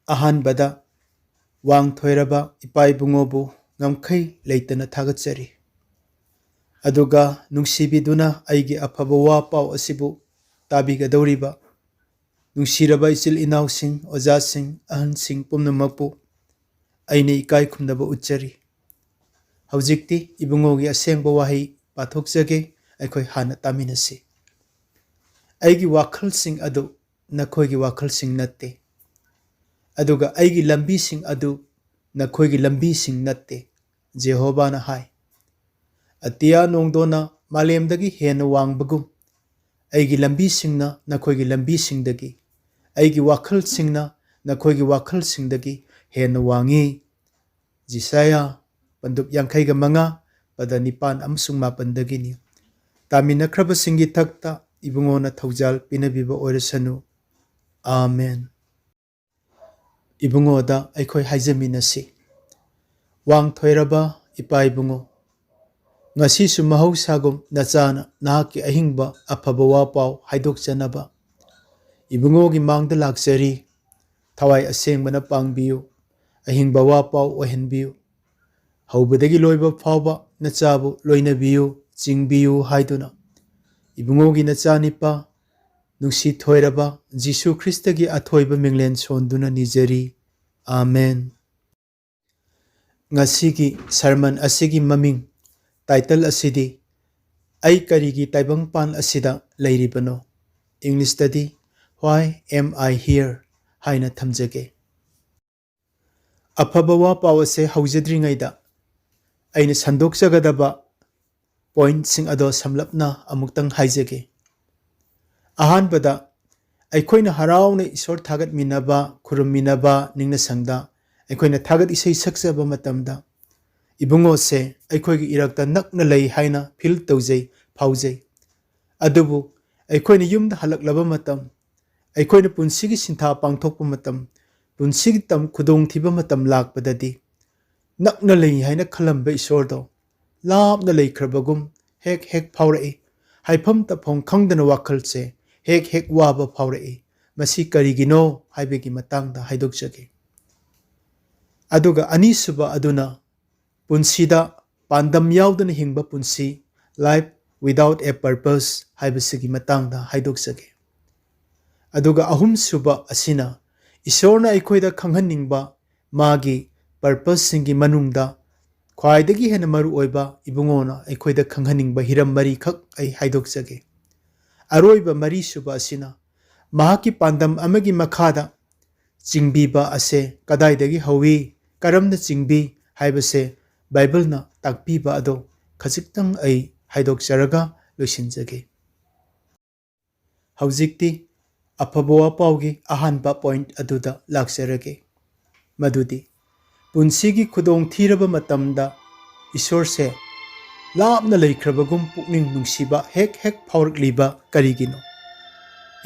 ꯑꯍꯥꯟꯕꯗ ꯋꯥꯡꯊꯣꯏꯔꯕ ꯏꯄꯥ ꯏꯕꯨꯡꯉꯣꯕꯨ ꯉꯝꯈꯩ ꯂꯩꯇꯅ ꯊꯥꯒꯠꯆꯔꯤ꯫ ꯑꯗꯨꯒ ꯅꯨꯡꯁꯤꯕꯤꯗꯨꯅ ꯑꯩꯒꯤ ꯑꯐꯕ ꯋꯥ ꯄꯥꯎ ꯑꯁꯤꯕꯨ ꯇꯥꯕꯤꯒꯗꯧꯔꯤꯕ ꯅꯨꯡꯁꯤꯔꯕ ꯏꯆꯤꯜ ꯏꯅꯥꯎꯁꯤꯡ, ꯑꯣꯖꯥꯁꯤꯡ, ꯑꯍꯟꯁꯤꯡ ꯄꯨꯝꯅꯃꯛꯄꯨ ꯑꯩꯅ ꯏꯀꯥꯏ ꯈꯨꯝꯅꯕ ꯎꯠꯆꯔꯤ꯫ ꯍꯧꯖꯤꯛꯇꯤ ꯏꯕꯨꯡꯉꯣꯒꯤ ꯑꯁꯦꯡꯕ ꯋꯥꯍꯩ ꯄꯥꯊꯣꯛꯆꯒꯦ, ꯑꯩꯈꯣꯏ ꯍꯥꯟꯅ ꯇꯥꯃꯤꯟꯅꯁꯤ꯫ ꯑꯩꯒꯤ ꯋꯥꯈꯜꯁꯤꯡ ꯑꯗꯨ ꯅꯈꯣꯏꯒꯤ ꯋꯥꯈꯜꯁꯤꯡ ꯅꯠꯇꯦ, ꯑꯗꯨꯒ ꯑꯩꯒꯤ ꯂꯝꯕꯤꯁꯤꯡ ꯑꯗꯨ ꯅꯈꯣꯏꯒꯤ ꯂꯝꯕꯤꯁꯤꯡ ꯅꯠꯇꯦ, ꯖꯦꯍꯣꯚꯥꯅ ꯍꯥꯏ꯫ ꯑꯇꯤꯌꯥ ꯅꯣꯡꯗꯣꯟꯅ ꯃꯥꯂꯦꯝꯗꯒꯤ ꯍꯦꯟꯅ ꯋꯥꯡꯕꯒꯨꯝ ꯑꯩꯒꯤ ꯂꯝꯕꯤꯁꯤꯡꯅ ꯅꯈꯣꯏꯒꯤ ꯂꯝꯕꯤꯁꯤꯡꯗꯒꯤ, ꯑꯩꯒꯤ ꯋꯥꯈꯜꯁꯤꯡꯅ ꯅꯈꯣꯏꯒꯤ ꯋꯥꯈꯜꯁꯤꯡꯗꯒꯤ ꯍꯦꯟꯅ ꯋꯥꯡꯉꯤ꯫ ꯖꯤꯁꯥꯌꯥ 55:9-9 ꯇꯥꯃꯤꯟꯅꯈ꯭ꯔꯕꯁꯤꯡꯒꯤ ꯊꯛꯇ ꯏꯕꯨꯡꯉꯣꯅ ꯊꯧꯖꯥꯜ ꯄꯤꯅꯕꯤꯕ ꯑꯣꯏꯔꯁꯅꯨ꯫ ꯑꯥꯃꯦꯟ꯫ ꯏꯕꯨꯡꯉꯣꯗ ꯑꯩꯈꯣꯏ ꯍꯥꯏꯖꯃꯤꯟꯅꯁꯤ꯫ ꯋꯥꯡꯊꯣꯏꯔꯕ ꯏꯄꯥ ꯏꯕꯨꯡꯉꯣ, ꯉꯁꯤꯁꯨ ꯃꯍꯧꯁꯥꯒꯨꯝ ꯅꯆꯥꯅ ꯅꯍꯥꯛꯀꯤ ꯑꯍꯤꯡꯕ ꯑꯐꯕ ꯋꯥ ꯄꯥꯎ ꯍꯥꯏꯗꯣꯛꯆꯅꯕ ꯏꯕꯨꯡꯉꯣꯒꯤ ꯃꯥꯡꯗ ꯂꯥꯛꯆꯔꯤ꯫ ꯊꯋꯥꯏ ꯑꯁꯦꯡꯕꯅ ꯄꯥꯡꯕꯤꯌꯨ, ꯑꯍꯤꯡꯕ ꯋꯥ ꯄꯥꯎ ꯑꯣꯏꯍꯟꯕꯤꯌꯨ꯫ ꯍꯧꯕꯗꯒꯤ ꯂꯣꯏꯕ ꯐꯥꯎꯕ ꯅꯆꯥꯕꯨ ꯂꯣꯏꯅꯕꯤꯌꯨ, ꯆꯤꯡꯕꯤꯌꯨ ꯍꯥꯏꯗꯨꯅ ꯏꯕꯨꯡꯉꯣꯒꯤ ꯅꯆꯥꯅꯤꯄꯥ ꯅꯨꯡꯁꯤꯊꯣꯏꯔꯕ ꯖꯤꯁꯨ ꯈ꯭ꯔꯤꯁꯇꯒꯤ ꯑꯊꯣꯏꯕ ꯃꯤꯡꯂꯦꯟ ꯁꯣꯟꯗꯨꯅ ꯅꯤꯖꯔꯤ꯫ ꯑꯥꯃꯦꯟ꯫ ꯉꯁꯤꯒꯤ ꯁꯔꯃꯟ ꯑꯁꯤꯒꯤ ꯃꯃꯤꯡ ꯇꯥꯏꯇꯜ ꯑꯁꯤꯗꯤ ꯑꯩ ꯀꯔꯤꯒꯤ ꯇꯥꯏꯕꯪꯄꯥꯟ ꯑꯁꯤꯗ ꯂꯩꯔꯤꯕꯅꯣ? ꯏꯪꯂꯤꯁꯇꯗꯤ Why am I here ꯍꯥꯏꯅ ꯊꯝꯖꯒꯦ꯫ ꯑꯐꯕ ꯋꯥ ꯄꯥꯎ ꯑꯁꯤ ꯍꯧꯖꯗ꯭ꯔꯤꯉꯩꯗ ꯑꯩꯅ ꯁꯟꯗꯣꯛꯆꯒꯗꯕ ꯄꯣꯏꯟꯠꯁꯤꯡ ꯑꯗꯣ ꯁꯝꯂꯞꯅ ꯑꯃꯨꯛꯇꯪ ꯍꯥꯏꯖꯒꯦ꯫ ꯑꯍꯥꯟꯕꯗ ꯑꯩꯈꯣꯏꯅ ꯍꯔꯥꯎꯅ ꯏꯁꯣꯔ ꯊꯥꯒꯠꯃꯤꯟꯅꯕ, ꯈꯨꯔꯨꯝꯃꯤꯟꯅꯕ ꯅꯤꯡꯅꯁꯪꯗ ꯑꯩꯈꯣꯏꯅ ꯊꯥꯒꯠ ꯏꯁꯩ ꯁꯛꯆꯕ ꯃꯇꯝꯗ ꯏꯕꯨꯡꯉꯣꯁꯦ ꯑꯩꯈꯣꯏꯒꯤ ꯏꯔꯛꯇ ꯅꯛꯅ ꯂꯩ ꯍꯥꯏꯅ ꯐꯤꯜ ꯇꯧꯖꯩ, ꯐꯥꯎꯖꯩ꯫ ꯑꯗꯨꯕꯨ ꯑꯩꯈꯣꯏꯅ ꯌꯨꯝꯗ ꯍꯜꯂꯛꯂꯕ ꯃꯇꯝ, ꯑꯩꯈꯣꯏꯅ ꯄꯨꯟꯁꯤꯒꯤ ꯁꯤꯟꯊꯥ ꯄꯥꯡꯊꯣꯛꯄ ꯃꯇꯝ, ꯄꯨꯟꯁꯤꯒꯤ ꯈꯨꯗꯣꯡꯊꯤꯕ ꯃꯇꯝ ꯂꯥꯛꯄꯗꯗꯤ ꯅꯛꯅ ꯂꯩ ꯍꯥꯏꯅ ꯈꯜꯂꯝꯕ ꯏꯁꯣꯔꯗꯣ ꯂꯥꯞꯅ ꯂꯩꯈ꯭ꯔꯕꯒꯨꯝ ꯍꯦꯛ ꯍꯦꯛ ꯐꯥꯎꯔꯛꯏ꯫ ꯍꯥꯏꯐꯝ ꯇꯧꯐꯝ ꯈꯪꯗꯅ ꯋꯥꯈꯜꯁꯦ ꯍꯦꯛ ꯍꯦꯛ ꯋꯥꯕ ꯐꯥꯎꯔꯛꯏ꯫ ꯃꯁꯤ ꯀꯔꯤꯒꯤꯅꯣ ꯍꯥꯏꯕꯒꯤ ꯃꯇꯥꯡꯗ ꯍꯥꯏꯗꯣꯛꯆꯒꯦ꯫ ꯑꯗꯨꯒ ꯑꯅꯤꯁꯨꯕ ꯑꯗꯨꯅ ꯄꯨꯟꯁꯤꯗ ꯄꯥꯟꯗꯝ ꯌꯥꯎꯗꯅ ꯍꯤꯡꯕ ꯄꯨꯟꯁꯤ, ꯂꯥꯏꯐ ꯋꯤꯗꯥꯎꯠ ꯑꯦ ꯄꯔꯄꯁ ꯍꯥꯏꯕꯁꯤꯒꯤ ꯃꯇꯥꯡꯗ ꯍꯥꯏꯗꯣꯛꯆꯒꯦ꯫ ꯑꯗꯨꯒ ꯑꯍꯨꯝꯁꯨꯕ ꯑꯁꯤꯅ ꯏꯁꯣꯔꯅ ꯑꯩꯈꯣꯏꯗ ꯈꯪꯍꯟꯅꯤꯡꯕ ꯃꯥꯒꯤ ꯄꯔꯄꯁꯁꯤꯡꯒꯤ ꯃꯅꯨꯡꯗ ꯈ꯭ꯋꯥꯏꯗꯒꯤ ꯍꯦꯟꯅ ꯃꯔꯨꯑꯣꯏꯕ ꯏꯕꯨꯡꯉꯣꯅ ꯑꯩꯈꯣꯏꯗ ꯈꯪꯍꯟꯅꯤꯡꯕ ꯍꯤꯔꯝ ꯃꯔꯤꯈꯛ ꯑꯩ ꯍꯥꯏꯗꯣꯛꯆꯒꯦ꯫ ꯑꯔꯣꯏꯕ ꯃꯔꯤꯁꯨꯕ ꯑꯁꯤꯅ ꯃꯍꯥꯛꯀꯤ ꯄꯥꯟꯗꯝ ꯑꯃꯒꯤ ꯃꯈꯥꯗ ꯆꯤꯡꯕꯤꯕ ꯑꯁꯦ ꯀꯗꯥꯏꯗꯒꯤ ꯍꯧꯏ, ꯀꯔꯝꯅ ꯆꯤꯡꯕꯤ ꯍꯥꯏꯕꯁꯦ ꯕꯥꯏꯕꯜꯅ ꯇꯥꯛꯄꯤꯕ ꯑꯗꯣ ꯈꯖꯤꯛꯇꯪ ꯑꯩ ꯍꯥꯏꯗꯣꯛꯆꯔꯒ ꯂꯣꯏꯁꯤꯟꯖꯒꯦ꯫ ꯍꯧꯖꯤꯛꯇꯤ ꯑꯐꯕ ꯋꯥꯄꯥꯎꯒꯤ ꯑꯍꯥꯟꯕ ꯄꯣꯏꯟꯠ ꯑꯗꯨꯗ ꯂꯥꯛꯆꯔꯒꯦ, ꯃꯗꯨꯗꯤ ꯄꯨꯟꯁꯤꯒꯤ ꯈꯨꯗꯣꯡꯊꯤꯔꯕ ꯃꯇꯝꯗ ꯏꯁꯣꯔꯁꯦ ꯂꯥꯞꯅ ꯂꯩꯈ꯭ꯔꯕꯒꯨꯝ ꯄꯨꯛꯅꯤꯡ ꯅꯨꯡꯁꯤꯕ ꯍꯦꯛ ꯍꯦꯛ ꯐꯥꯎꯔꯛꯂꯤꯕ ꯀꯔꯤꯒꯤꯅꯣ?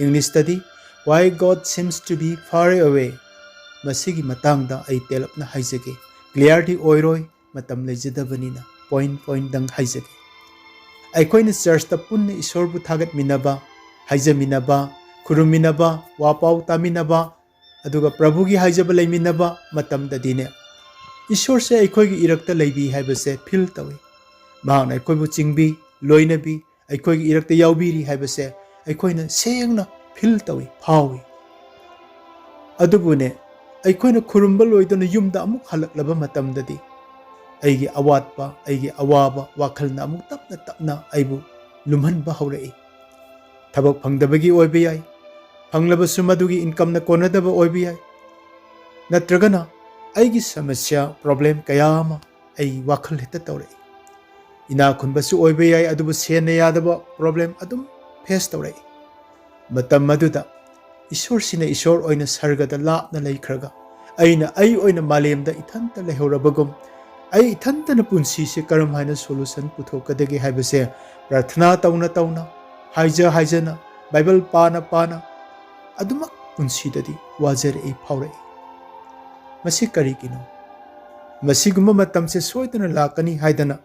ꯏꯪꯂꯤꯁꯇꯗꯤ Why God seems to be far away. ꯃꯁꯤꯒꯤ ꯃꯇꯥꯡꯗ ꯑꯩ ꯇꯦꯜꯂꯞꯅ ꯍꯥꯏꯖꯒꯦ꯫ ꯀ꯭ꯂꯤꯌꯥꯔꯗꯤ ꯑꯣꯏꯔꯣꯏ, ꯃꯇꯝ ꯂꯩꯖꯗꯕꯅꯤꯅ ꯄꯣꯏꯟꯠꯗꯪ ꯍꯥꯏꯖꯒꯦ꯫ ꯑꯩꯈꯣꯏꯅ ꯆꯔꯆꯇ ꯄꯨꯟꯅ ꯏꯁꯣꯔꯕꯨ ꯊꯥꯒꯠꯃꯤꯟꯅꯕ, ꯍꯥꯏꯖꯃꯤꯟꯅꯕ, ꯈꯨꯔꯨꯝꯃꯤꯟꯅꯕ, ꯋꯥꯄꯥꯎ ꯇꯥꯃꯤꯟꯅꯕ, ꯑꯗꯨꯒ ꯄ꯭ꯔꯚꯨꯒꯤ ꯍꯥꯏꯖꯕ ꯂꯩꯃꯤꯟꯅꯕ ꯃꯇꯝꯗꯗꯤꯅꯦ ꯏꯁꯣꯔꯁꯦ ꯑꯩꯈꯣꯏꯒꯤ ꯏꯔꯛꯇ ꯂꯩꯕꯤ ꯍꯥꯏꯕꯁꯦ ꯐꯤꯜ ꯇꯧꯏ꯫ ꯃꯍꯥꯛꯅ ꯑꯩꯈꯣꯏꯕꯨ ꯆꯤꯡꯕꯤ, ꯂꯣꯏꯅꯕꯤ, ꯑꯩꯈꯣꯏꯒꯤ ꯏꯔꯛꯇ ꯌꯥꯎꯕꯤꯔꯤ ꯍꯥꯏꯕꯁꯦ ꯑꯩꯈꯣꯏꯅ ꯁꯦꯡꯅ ꯐꯤꯜ ꯇꯧꯏ, ꯐꯥꯎꯏ꯫ ꯑꯗꯨꯕꯨꯅꯦ ꯑꯩꯈꯣꯏꯅ ꯈꯨꯔꯨꯝꯕ ꯂꯣꯏꯗꯨꯅ ꯌꯨꯝꯗ ꯑꯃꯨꯛ ꯍꯜꯂꯛꯂꯕ ꯃꯇꯝꯗꯗꯤ ꯑꯩꯒꯤ ꯑꯋꯥꯠꯄ, ꯑꯩꯒꯤ ꯑꯋꯥꯕ ꯋꯥꯈꯜꯅ ꯑꯃꯨꯛ ꯇꯞꯅ ꯇꯞꯅ ꯑꯩꯕꯨ ꯂꯨꯝꯍꯟꯕ ꯍꯧꯔꯛꯏ꯫ ꯊꯕꯛ ꯐꯪꯗꯕꯒꯤ ꯑꯣꯏꯕ ꯌꯥꯏ, ꯐꯪꯂꯕꯁꯨ ꯃꯗꯨꯒꯤ ꯏꯟꯀꯝꯅ ꯀꯣꯟꯅꯗꯕ ꯑꯣꯏꯕ ꯌꯥꯏ, ꯅꯠꯇ꯭ꯔꯒꯅ ꯑꯩꯒꯤ ꯁꯃꯁ꯭ꯌꯥ, ꯄ꯭ꯔꯣꯕ꯭ꯂꯦꯝ ꯀꯌꯥ ꯑꯃ ꯑꯩ ꯋꯥꯈꯜ ꯍꯦꯛꯇ ꯇꯧꯔꯛꯏ꯫ ꯏꯅꯥꯛ ꯈꯨꯟꯕꯁꯨ ꯑꯣꯏꯕ ꯌꯥꯏ, ꯑꯗꯨꯕꯨ ꯁꯦꯟꯅ ꯌꯥꯗꯕ ꯄ꯭ꯔꯣꯕ꯭ꯂꯦꯝ ꯑꯗꯨꯝ ꯐꯦꯁ ꯇꯧꯔꯛꯏ꯫ ꯃꯇꯝ ꯑꯗꯨꯗ ꯏꯁꯣꯔꯁꯤꯅ ꯏꯁꯣꯔ ꯑꯣꯏꯅ ꯁꯔꯒꯗ ꯂꯥꯞꯅ ꯂꯩꯈ꯭ꯔꯒ ꯑꯩꯅ ꯑꯩ ꯑꯣꯏꯅ ꯃꯥꯂꯦꯝꯗ ꯏꯊꯟꯇ ꯂꯩꯍꯧꯔꯕꯒꯨꯝ, ꯑꯩ ꯏꯊꯟꯇꯅ ꯄꯨꯟꯁꯤꯁꯦ ꯀꯔꯝ ꯍꯥꯏꯅ ꯁꯣꯂꯨꯁꯟ ꯄꯨꯊꯣꯛꯀꯗꯒꯦ ꯍꯥꯏꯕꯁꯦ ꯄ꯭ꯔꯥꯊꯅꯥ ꯇꯧꯅ ꯇꯧꯅ, ꯍꯥꯏꯖꯅ, ꯕꯥꯏꯕꯜ ꯄꯥꯅ ꯄꯥꯅ ꯑꯗꯨꯃꯛ ꯄꯨꯟꯁꯤꯗꯗꯤ ꯋꯥꯖꯔꯛꯏ, ꯐꯥꯎꯔꯛꯏ꯫ ꯃꯁꯤ ꯀꯔꯤꯒꯤꯅꯣ? ꯃꯁꯤꯒꯨꯝꯕ ꯃꯇꯝꯁꯦ ꯁꯣꯏꯗꯅ ꯂꯥꯛꯀꯅꯤ ꯍꯥꯏꯗꯅ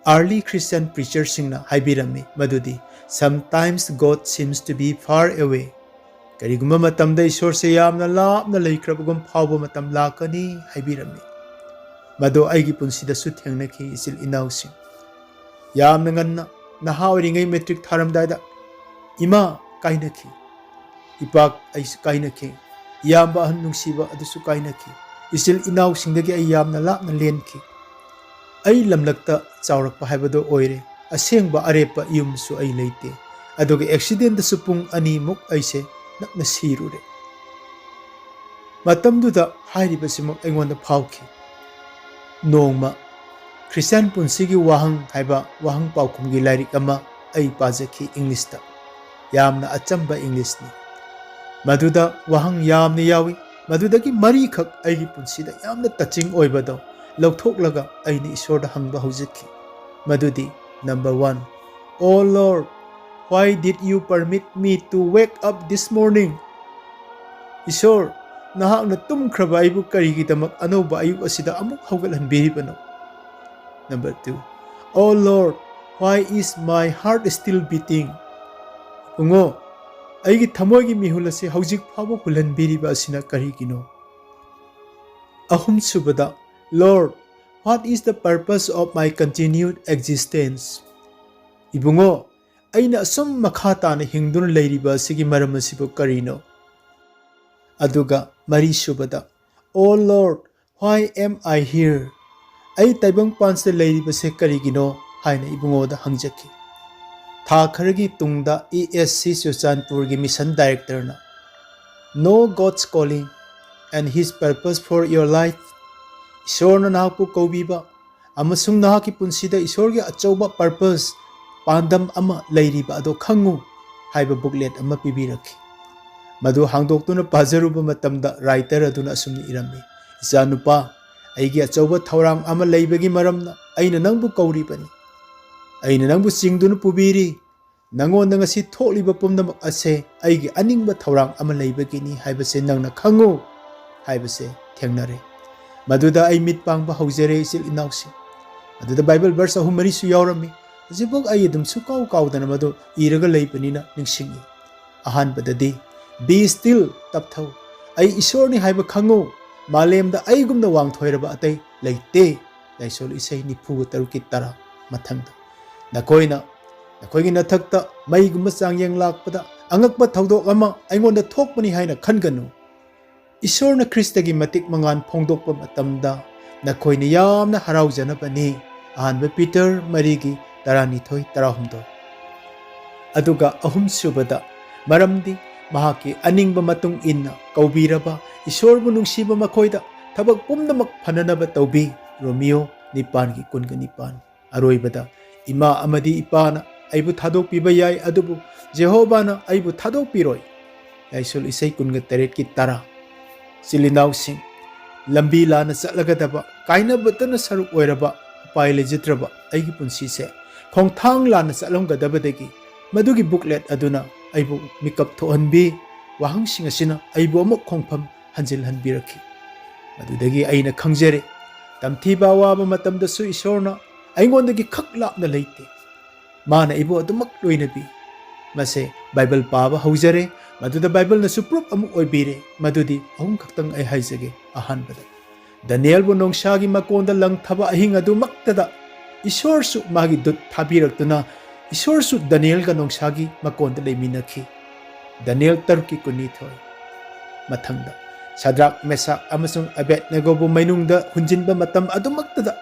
ꯑꯥꯔꯂꯤ ꯈ꯭ꯔꯤꯁꯇꯤꯌꯟ ꯄ꯭ꯔꯤꯆꯔꯁꯤꯡꯅ ꯍꯥꯏꯕꯤꯔꯝꯃꯤ, ꯃꯗꯨꯗꯤ Sometimes God seems to be far away. ꯀꯔꯤꯒꯨꯝꯕ ꯃꯇꯝꯗ ꯏꯁꯣꯔꯁꯦ ꯌꯥꯝꯅ ꯂꯥꯞꯅ ꯂꯩꯈ꯭ꯔꯕꯒꯨꯝ ꯐꯥꯎꯕ ꯃꯇꯝ ꯂꯥꯛꯀꯅꯤ ꯍꯥꯏꯕꯤꯔꯝꯃꯤ꯫ ꯃꯗꯨ ꯑꯩꯒꯤ ꯄꯨꯟꯁꯤꯗꯁꯨ ꯊꯦꯡꯅꯈꯤ ꯏꯆꯤꯜ ꯏꯅꯥꯎꯁꯤꯡ꯫ ꯌꯥꯝꯅ ꯉꯟꯅ ꯅꯍꯥ ꯑꯣꯏꯔꯤꯉꯩ ꯃꯦꯇ꯭ꯔꯤꯛ ꯊꯥꯔꯝꯗꯥꯏꯗ ꯏꯃꯥ ꯀꯥꯏꯅꯈꯤ, ꯏꯄꯥ ꯑꯩꯁꯨ ꯀꯥꯏꯅꯈꯤ, ꯏꯌꯥꯝꯕ ꯑꯍꯟ ꯅꯨꯡꯁꯤꯕ ꯑꯗꯨꯁꯨ ꯀꯥꯏꯅꯈꯤ꯫ ꯏꯆꯤꯜ ꯏꯅꯥꯎꯁꯤꯡꯗꯒꯤ ꯑꯩ ꯌꯥꯝꯅ ꯂꯥꯞꯅ ꯂꯦꯟꯈꯤ꯫ ꯑꯩ ꯂꯝꯂꯛꯇ ꯆꯥꯎꯔꯛꯄ ꯍꯥꯏꯕꯗꯨ ꯑꯣꯏꯔꯦ꯫ ꯑꯁꯦꯡꯕ ꯑꯔꯦꯞꯄ ꯌꯨꯝꯁꯨ ꯑꯩ ꯂꯩꯇꯦ꯫ ꯑꯗꯨꯒ ꯑꯦꯛꯁꯤꯗꯦꯟꯇꯁꯨ ꯄꯨꯡ 2ꯃꯨꯛ ꯑꯩꯁꯦ ꯅꯛꯅ ꯁꯤꯔꯨꯔꯦ꯫ ꯃꯇꯝꯗꯨꯗ ꯍꯥꯏꯔꯤꯕꯁꯤꯃꯛ ꯑꯩꯉꯣꯟꯗ ꯐꯥꯎꯈꯤ꯫ ꯅꯣꯡꯃ ꯈ꯭ꯔꯤꯁꯇꯤꯌꯥꯟ ꯄꯨꯟꯁꯤꯒꯤ ꯋꯥꯍꯪ ꯍꯥꯏꯕ ꯋꯥꯍꯪ ꯄꯥꯎꯈꯨꯝꯒꯤ ꯂꯥꯏꯔꯤꯛ ꯑꯃ ꯑꯩ ꯄꯥꯖꯈꯤ ꯏꯪꯂꯤꯁꯇ꯫ ꯌꯥꯝꯅ ꯑꯆꯝꯕ ꯏꯪꯂꯤꯁꯅꯤ꯫ ꯃꯗꯨꯗ ꯋꯥꯍꯪ ꯌꯥꯝꯅ ꯌꯥꯎꯏ꯫ ꯃꯗꯨꯗꯒꯤ 4ꯈꯛ ꯑꯩꯒꯤ ꯄꯨꯟꯁꯤꯗ ꯌꯥꯝꯅ ꯇꯆꯤꯡ ꯑꯣꯏꯕꯗꯣ ꯂꯧꯊꯣꯛꯂꯒ ꯑꯩꯅ ꯏꯁꯣꯔꯗ ꯍꯪꯕ ꯍꯧꯖꯈꯤ꯫ ꯃꯗꯨꯗꯤ number 1, "Oh Lord, why did you permit me to wake up this morning?" ꯏꯁꯣꯔ, ꯅꯍꯥꯛꯅ ꯇꯨꯝꯈ꯭ꯔꯕ ꯑꯩꯕꯨ ꯀꯔꯤꯒꯤꯗꯃꯛ ꯑꯅꯧꯕ ꯑꯌꯨꯛ ꯑꯁꯤꯗ ꯑꯃꯨꯛ ꯍꯧꯒꯠꯍꯟꯕꯤꯔꯤꯕꯅꯣ? Number 2, "Oh Lord, why is my heart still beating?" ꯏꯕꯨꯡꯉꯣ, ꯑꯩꯒꯤ ꯊꯃꯣꯏꯒꯤ ꯃꯤꯍꯨꯜ ꯑꯁꯤ ꯍꯧꯖꯤꯛ ꯐꯥꯎꯕ ꯍꯨꯜꯍꯟꯕꯤꯔꯤꯕ ꯑꯁꯤꯅ ꯀꯔꯤꯒꯤꯅꯣ? ꯑꯍꯨꯝꯁꯨꯕꯗ, "Lord, what is the purpose of my continued existence?" ꯏꯕꯨꯡꯉꯣ, ꯑꯩꯅ ꯑꯁꯨꯝ ꯃꯈꯥ ꯇꯥꯅ ꯍꯤꯡꯗꯨꯅ ꯂꯩꯔꯤꯕ ꯑꯁꯤꯒꯤ ꯃꯔꯝ ꯑꯁꯤꯕꯨ ꯀꯔꯤꯅꯣ? ꯑꯗꯨꯒ 4ꯁꯨꯕꯗ, "Oh Lord, why am I here?" ꯑꯩ ꯇꯥꯏꯕꯪꯄꯥꯟꯁꯤꯗ ꯂꯩꯔꯤꯕꯁꯦ ꯀꯔꯤꯒꯤꯅꯣ ꯍꯥꯏꯅ ꯏꯕꯨꯡꯉꯣꯗ ꯍꯪꯖꯈꯤ꯫ ꯊꯥ ꯈꯔꯒꯤ ꯇꯨꯡꯗ ESC ꯆꯨꯔꯆꯥꯟꯄꯨꯔꯒꯤ mission ꯗꯥꯏꯔꯦꯛꯇꯔꯅ "Know God's calling and His purpose for your life." ꯏꯁꯣꯔꯅ ꯅꯍꯥꯛꯄꯨ ꯀꯧꯕꯤꯕ ꯑꯃꯁꯨꯡ ꯅꯍꯥꯛꯀꯤ ꯄꯨꯟꯁꯤꯗ ꯏꯁꯣꯔꯒꯤ ꯑꯆꯧꯕ ꯄꯔꯄꯁ, ꯄꯥꯟꯗꯝ ꯑꯃ ꯂꯩꯔꯤꯕ ꯑꯗꯣ ꯈꯪꯉꯨ ꯍꯥꯏꯕ ꯕꯨꯛꯂꯦꯠ ꯑꯃ ꯄꯤꯕꯤꯔꯛꯈꯤ꯫ ꯃꯗꯨ ꯍꯥꯡꯗꯣꯛꯇꯨꯅ ꯄꯥꯖꯔꯨꯕ ꯃꯇꯝꯗ ꯔꯥꯏꯇꯔ ꯑꯗꯨꯅ ꯑꯁꯨꯝꯅ ꯏꯔꯝꯃꯤ: "ꯏꯆꯥꯅꯨꯄꯥ, ꯑꯩꯒꯤ ꯑꯆꯧꯕ ꯊꯧꯔꯥꯡ ꯑꯃ ꯂꯩꯕꯒꯤ ꯃꯔꯝꯅ ꯑꯩꯅ ꯅꯪꯕꯨ ꯀꯧꯔꯤꯕꯅꯤ꯫ ꯑꯩꯅ ꯅꯪꯕꯨ ꯆꯤꯡꯗꯨꯅ ꯄꯨꯕꯤꯔꯤ꯫ ꯅꯪꯉꯣꯟꯗ ꯉꯁꯤ ꯊꯣꯛꯂꯤꯕ ꯄꯨꯝꯅꯃꯛ ꯑꯁꯦ ꯑꯩꯒꯤ ꯑꯅꯤꯡꯕ ꯊꯧꯔꯥꯡ ꯑꯃ ꯂꯩꯕꯒꯤꯅꯤ ꯍꯥꯏꯕꯁꯦ ꯅꯪꯅ ꯈꯪꯉꯨ" ꯍꯥꯏꯕꯁꯦ ꯊꯦꯡꯅꯔꯦ꯫ ꯃꯗꯨꯗ ꯑꯩ ꯃꯤꯠ ꯄꯥꯡꯕ ꯍꯧꯖꯔꯦ ꯏꯆꯤꯜ ꯏꯅꯥꯎꯁꯤꯡ꯫ ꯃꯗꯨꯗ ꯕꯥꯏꯕꯜ ꯚꯔꯁ 3-4ꯁꯨ ꯌꯥꯎꯔꯝꯃꯤ꯫ ꯍꯧꯖꯤꯛꯐꯥꯎ ꯑꯩ ꯑꯗꯨꯝ ꯁꯨꯀꯥꯎ ꯀꯥꯎꯗꯅ ꯃꯗꯨ ꯏꯔꯒ ꯂꯩꯕꯅꯤꯅ ꯅꯤꯡꯁꯤꯡꯉꯤ꯫ ꯑꯍꯥꯟꯕꯗꯗꯤ, "Be still", ꯇꯞꯊꯧ, "ꯑꯩ ꯏꯁꯣꯔꯅꯤ ꯍꯥꯏꯕ ꯈꯪꯉꯨ, ꯃꯥꯂꯦꯝꯗ ꯑꯩꯒꯨꯝꯅ ꯋꯥꯡꯊꯣꯏꯔꯕ ꯑꯇꯩ ꯂꯩꯇꯦ." ꯂꯥꯏꯁꯣꯜ ꯏꯁꯩ 93:10꯫ ꯃꯊꯪꯗ, "ꯅꯈꯣꯏꯒꯤ ꯅꯊꯛꯇ ꯃꯩꯒꯨꯝꯕ ꯆꯥꯡꯌꯦꯡ ꯂꯥꯛꯄꯗ ꯑꯉꯛꯄ ꯊꯧꯗꯣꯛ ꯑꯃ ꯑꯩꯉꯣꯟꯗ ꯊꯣꯛꯄꯅꯤ ꯍꯥꯏꯅ ꯈꯟꯒꯅꯨ꯫ ꯏꯁꯣꯔꯅ ꯈ꯭ꯔꯤꯁꯇꯒꯤ ꯃꯇꯤꯛ ꯃꯉꯥꯜ ꯐꯣꯡꯗꯣꯛꯄ ꯃꯇꯝꯗ ꯅꯈꯣꯏꯅ ꯌꯥꯝꯅ ꯍꯔꯥꯎꯖꯅꯕꯅꯤ." ꯑꯍꯥꯟꯕ ꯄꯤꯇꯔ 4:12-13꯫ ꯑꯗꯨꯒ 3ꯁꯨꯕꯗ, "ꯃꯔꯝꯗꯤ ꯃꯍꯥꯛꯀꯤ ꯑꯅꯤꯡꯕ ꯃꯇꯨꯡ ꯏꯟꯅ ꯀꯧꯕꯤꯔꯕ ꯏꯁꯣꯔꯕꯨ ꯅꯨꯡꯁꯤꯕ ꯃꯈꯣꯏꯗ ꯊꯕꯛ ꯄꯨꯝꯅꯃꯛ ꯐꯅꯅꯕ ꯇꯧꯕꯤ." ꯔꯣꯃꯤꯌꯣ 9:29꯫ ꯑꯔꯣꯏꯕꯗ, "ꯏꯃꯥ ꯑꯃꯗꯤ ꯏꯄꯥꯅ ꯑꯩꯕꯨ ꯊꯥꯗꯣꯛꯄꯤꯕ ꯌꯥꯏ, ꯑꯗꯨꯕꯨ ꯖꯦꯍꯣꯚꯥꯅ ꯑꯩꯕꯨ ꯊꯥꯗꯣꯛꯄꯤꯔꯣꯏ." ꯂꯥꯏꯁꯣꯜ ꯏꯁꯩ 28:10꯫ ꯏꯆꯤꯜ ꯏꯅꯥꯎꯁꯤꯡ, ꯂꯝꯕꯤ ꯂꯥꯟꯅ ꯆꯠꯂꯒꯗꯕ, ꯀꯥꯏꯅꯕꯇꯅ ꯁꯔꯨꯛ ꯑꯣꯏꯔꯕ, ꯎꯄꯥꯏ ꯂꯩꯖꯗ꯭ꯔꯕ ꯑꯩꯒꯤ ꯄꯨꯟꯁꯤꯁꯦ ꯈꯣꯡꯊꯥꯡ ꯂꯥꯟꯅ ꯆꯠꯂꯝꯒꯗꯕꯗꯒꯤ ꯃꯗꯨꯒꯤ ꯕꯨꯛꯂꯦꯠ ꯑꯗꯨꯅ ꯑꯩꯕꯨ ꯃꯤꯀꯞ ꯊꯣꯛꯍꯟꯕꯤ꯫ ꯋꯥꯍꯪꯁꯤꯡ ꯑꯁꯤꯅ ꯑꯩꯕꯨ ꯑꯃꯨꯛ ꯈꯣꯡꯐꯝ ꯍꯟꯖꯤꯜꯍꯟꯕꯤꯔꯛꯈꯤ꯫ ꯃꯗꯨꯗꯒꯤ ꯑꯩꯅ ꯈꯪꯖꯔꯦ, ꯇꯝꯊꯤꯕ ꯑꯋꯥꯕ ꯃꯇꯝꯗꯁꯨ ꯏꯁꯣꯔꯅ ꯑꯩꯉꯣꯟꯗꯒꯤ ꯈꯛ ꯂꯥꯞꯅ ꯂꯩꯇꯦ꯫ ꯃꯥꯅ ꯑꯩꯕꯨ ꯑꯗꯨꯃꯛ ꯂꯣꯏꯅꯕꯤ꯫ ꯃꯁꯦ ꯕꯥꯏꯕꯜ ꯄꯥꯕ ꯍꯧꯖꯔꯦ꯫ ꯃꯗꯨꯗ ꯕꯥꯏꯕꯜꯅꯁꯨ ꯄ꯭ꯔꯨꯞ ꯑꯃꯨꯛ ꯑꯣꯏꯕꯤꯔꯦ꯫ ꯃꯗꯨꯗꯤ 3 ꯈꯛꯇꯪ ꯑꯩ ꯍꯥꯏꯖꯒꯦ꯫ ꯑꯍꯥꯟꯕꯗ, ꯗꯥꯅꯤꯌꯦꯜꯕꯨ ꯅꯣꯡꯁꯥꯒꯤ ꯃꯀꯣꯟꯗ ꯂꯪꯊꯕ ꯑꯍꯤꯡ ꯑꯗꯨꯃꯛꯇꯗ ꯏꯁꯣꯔꯁꯨ ꯃꯥꯒꯤ ꯗꯨꯠ ꯊꯥꯕꯤꯔꯛꯇꯨꯅ ꯏꯁꯣꯔꯁꯨ ꯗꯥꯅꯤꯌꯦꯜꯒ ꯅꯣꯡꯁꯥꯒꯤ ꯃꯀꯣꯟꯗ ꯂꯩꯃꯤꯟꯅꯈꯤ꯫ ꯗꯥꯅꯤꯌꯦꯜ 12:12꯫ ꯃꯊꯪꯗ, ꯁꯗ꯭ꯔꯥꯛ, ꯃꯦꯁꯥꯛ ꯑꯃꯁꯨꯡ ꯑꯕꯦꯗꯅꯦꯒꯣꯕꯨ ꯃꯩꯅꯨꯡꯗ ꯍꯨꯟꯖꯤꯟꯕ ꯃꯇꯝ ꯑꯗꯨꯃꯛꯇꯗ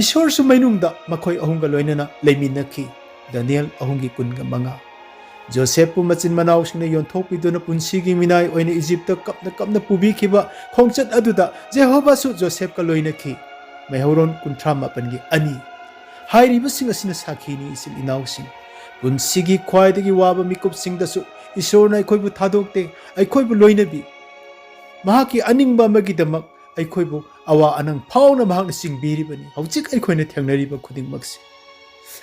ꯏꯁꯣꯔꯁꯨ ꯃꯩꯅꯨꯡꯗ ꯃꯈꯣꯏ 3ꯒ ꯂꯣꯏꯅꯅ ꯂꯩꯃꯤꯟꯅꯈꯤ꯫ ꯗꯥꯅꯤꯌꯦꯜ 3:25꯫ ꯖꯣꯁꯦꯐꯄꯨ ꯃꯆꯤꯟ ꯃꯅꯥꯎꯁꯤꯡꯅ ꯌꯣꯟꯊꯣꯛꯄꯤꯗꯨꯅ ꯄꯨꯟꯁꯤꯒꯤ ꯃꯤꯅꯥꯏ ꯑꯣꯏꯅ ꯏꯖꯤꯞꯇ ꯀꯞꯅ ꯀꯞꯅ ꯄꯨꯕꯤꯈꯤꯕ ꯈꯣꯡꯆꯠ ꯑꯗꯨꯗ ꯖꯦꯍꯣꯚꯥꯁꯨ ꯖꯣꯁꯦꯐꯀ ꯂꯣꯏꯅꯈꯤ꯫ ꯃꯩꯍꯧꯔꯣꯟ 38:2꯫ ꯍꯥꯏꯔꯤꯕꯁꯤꯡ ꯑꯁꯤꯅ ꯁꯥꯈꯤꯅꯤ ꯏꯆꯤꯜ ꯏꯅꯥꯎꯁꯤꯡ, ꯄꯨꯟꯁꯤꯒꯤ ꯈ꯭ꯋꯥꯏꯗꯒꯤ ꯋꯥꯕ ꯃꯤꯀꯨꯞꯁꯤꯡꯗꯁꯨ ꯏꯁꯣꯔꯅ ꯑꯩꯈꯣꯏꯕꯨ ꯊꯥꯗꯣꯛꯇꯦ, ꯑꯩꯈꯣꯏꯕꯨ ꯂꯣꯏꯅꯕꯤ꯫ ꯃꯍꯥꯛꯀꯤ ꯑꯅꯤꯡꯕ ꯑꯃꯒꯤꯗꯃꯛ ꯑꯩꯈꯣꯏꯕꯨ ꯑꯋꯥ ꯑꯅꯪ ꯐꯥꯎꯅ ꯃꯍꯥꯛꯅ ꯆꯤꯡꯕꯤꯔꯤꯕꯅꯤ꯫ ꯍꯧꯖꯤꯛ ꯑꯩꯈꯣꯏꯅ ꯊꯦꯡꯅꯔꯤꯕ ꯈꯨꯗꯤꯡꯃꯛꯁꯦ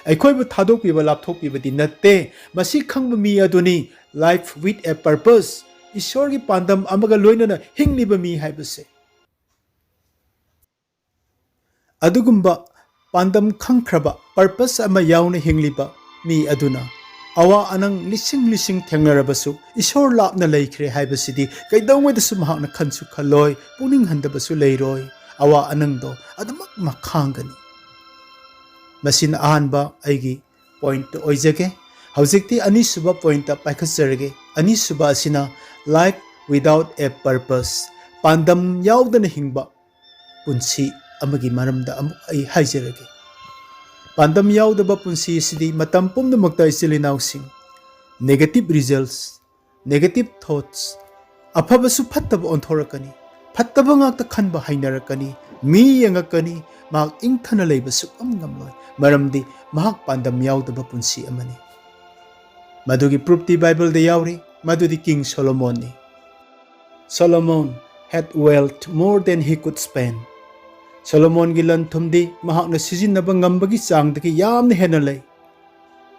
ꯑꯩꯈꯣꯏꯕꯨ ꯊꯥꯗꯣꯛꯄꯤꯕ, ꯂꯥꯞꯊꯣꯛꯄꯤꯕꯗꯤ ꯅꯠꯇꯦ꯫ ꯃꯁꯤ ꯈꯪꯕ ꯃꯤ ꯑꯗꯨꯅꯤ ꯂꯥꯏꯐ ꯋꯤꯠ ꯑꯦ ꯄꯔꯄꯁ, ꯏꯁꯣꯔꯒꯤ ꯄꯥꯟꯗꯝ ꯑꯃꯒ ꯂꯣꯏꯅꯅ ꯍꯤꯡꯂꯤꯕ ꯃꯤ ꯍꯥꯏꯕꯁꯦ꯫ ꯑꯗꯨꯒꯨꯝꯕ ꯄꯥꯟꯗꯝ ꯈꯪꯈ꯭ꯔꯕ, ꯄꯔꯄꯁ ꯑꯃ ꯌꯥꯎꯅ ꯍꯤꯡꯂꯤꯕ ꯃꯤ ꯑꯗꯨꯅ अवा अनंग लिसिंग लिसिंग थेंगनरबसु ईश्वर लापना लेख्रे हाइबसिदि कैदौंगैदसु महाकना खनसु खलोय पुनिंग हंदबसु लेरोय अवा अनंगदो अदमक मखांगनी मसिन आहानबा आइगी पॉइंट ओइजगे हौजिक्ति अनिसुबा पॉइंट पाइखसरगे अनिसुबा असिना लाइफ विदाउट ए पर्पस पांदम याउदना हिंगबा पुंसी अमगी मरमदा अमुक आई हाइजरगे पांदम याउदबा पुंसी सिदी मतम पुमदमक्ता इसिलिनाउसिंग नेगेटिव रिजल्ट्स नेगेटिव थॉट्स अफबसु फत्तब ओंथोरकनी फत्तब ngakta खनबा हाइनरकनी मी यंगकनी माक इंगथना लेबसु अमगमलोय मरमदी महाक पांदम याउदबा पुंसी अमनी मधुगी प्रूफती बाइबल दे यावरी मधुदी किंग सोलोमन नि Solomon had wealth more than he could spend Solomon गी लन थुमदी महाकना सिजिनबा ngambagi changdagi yamna hena lei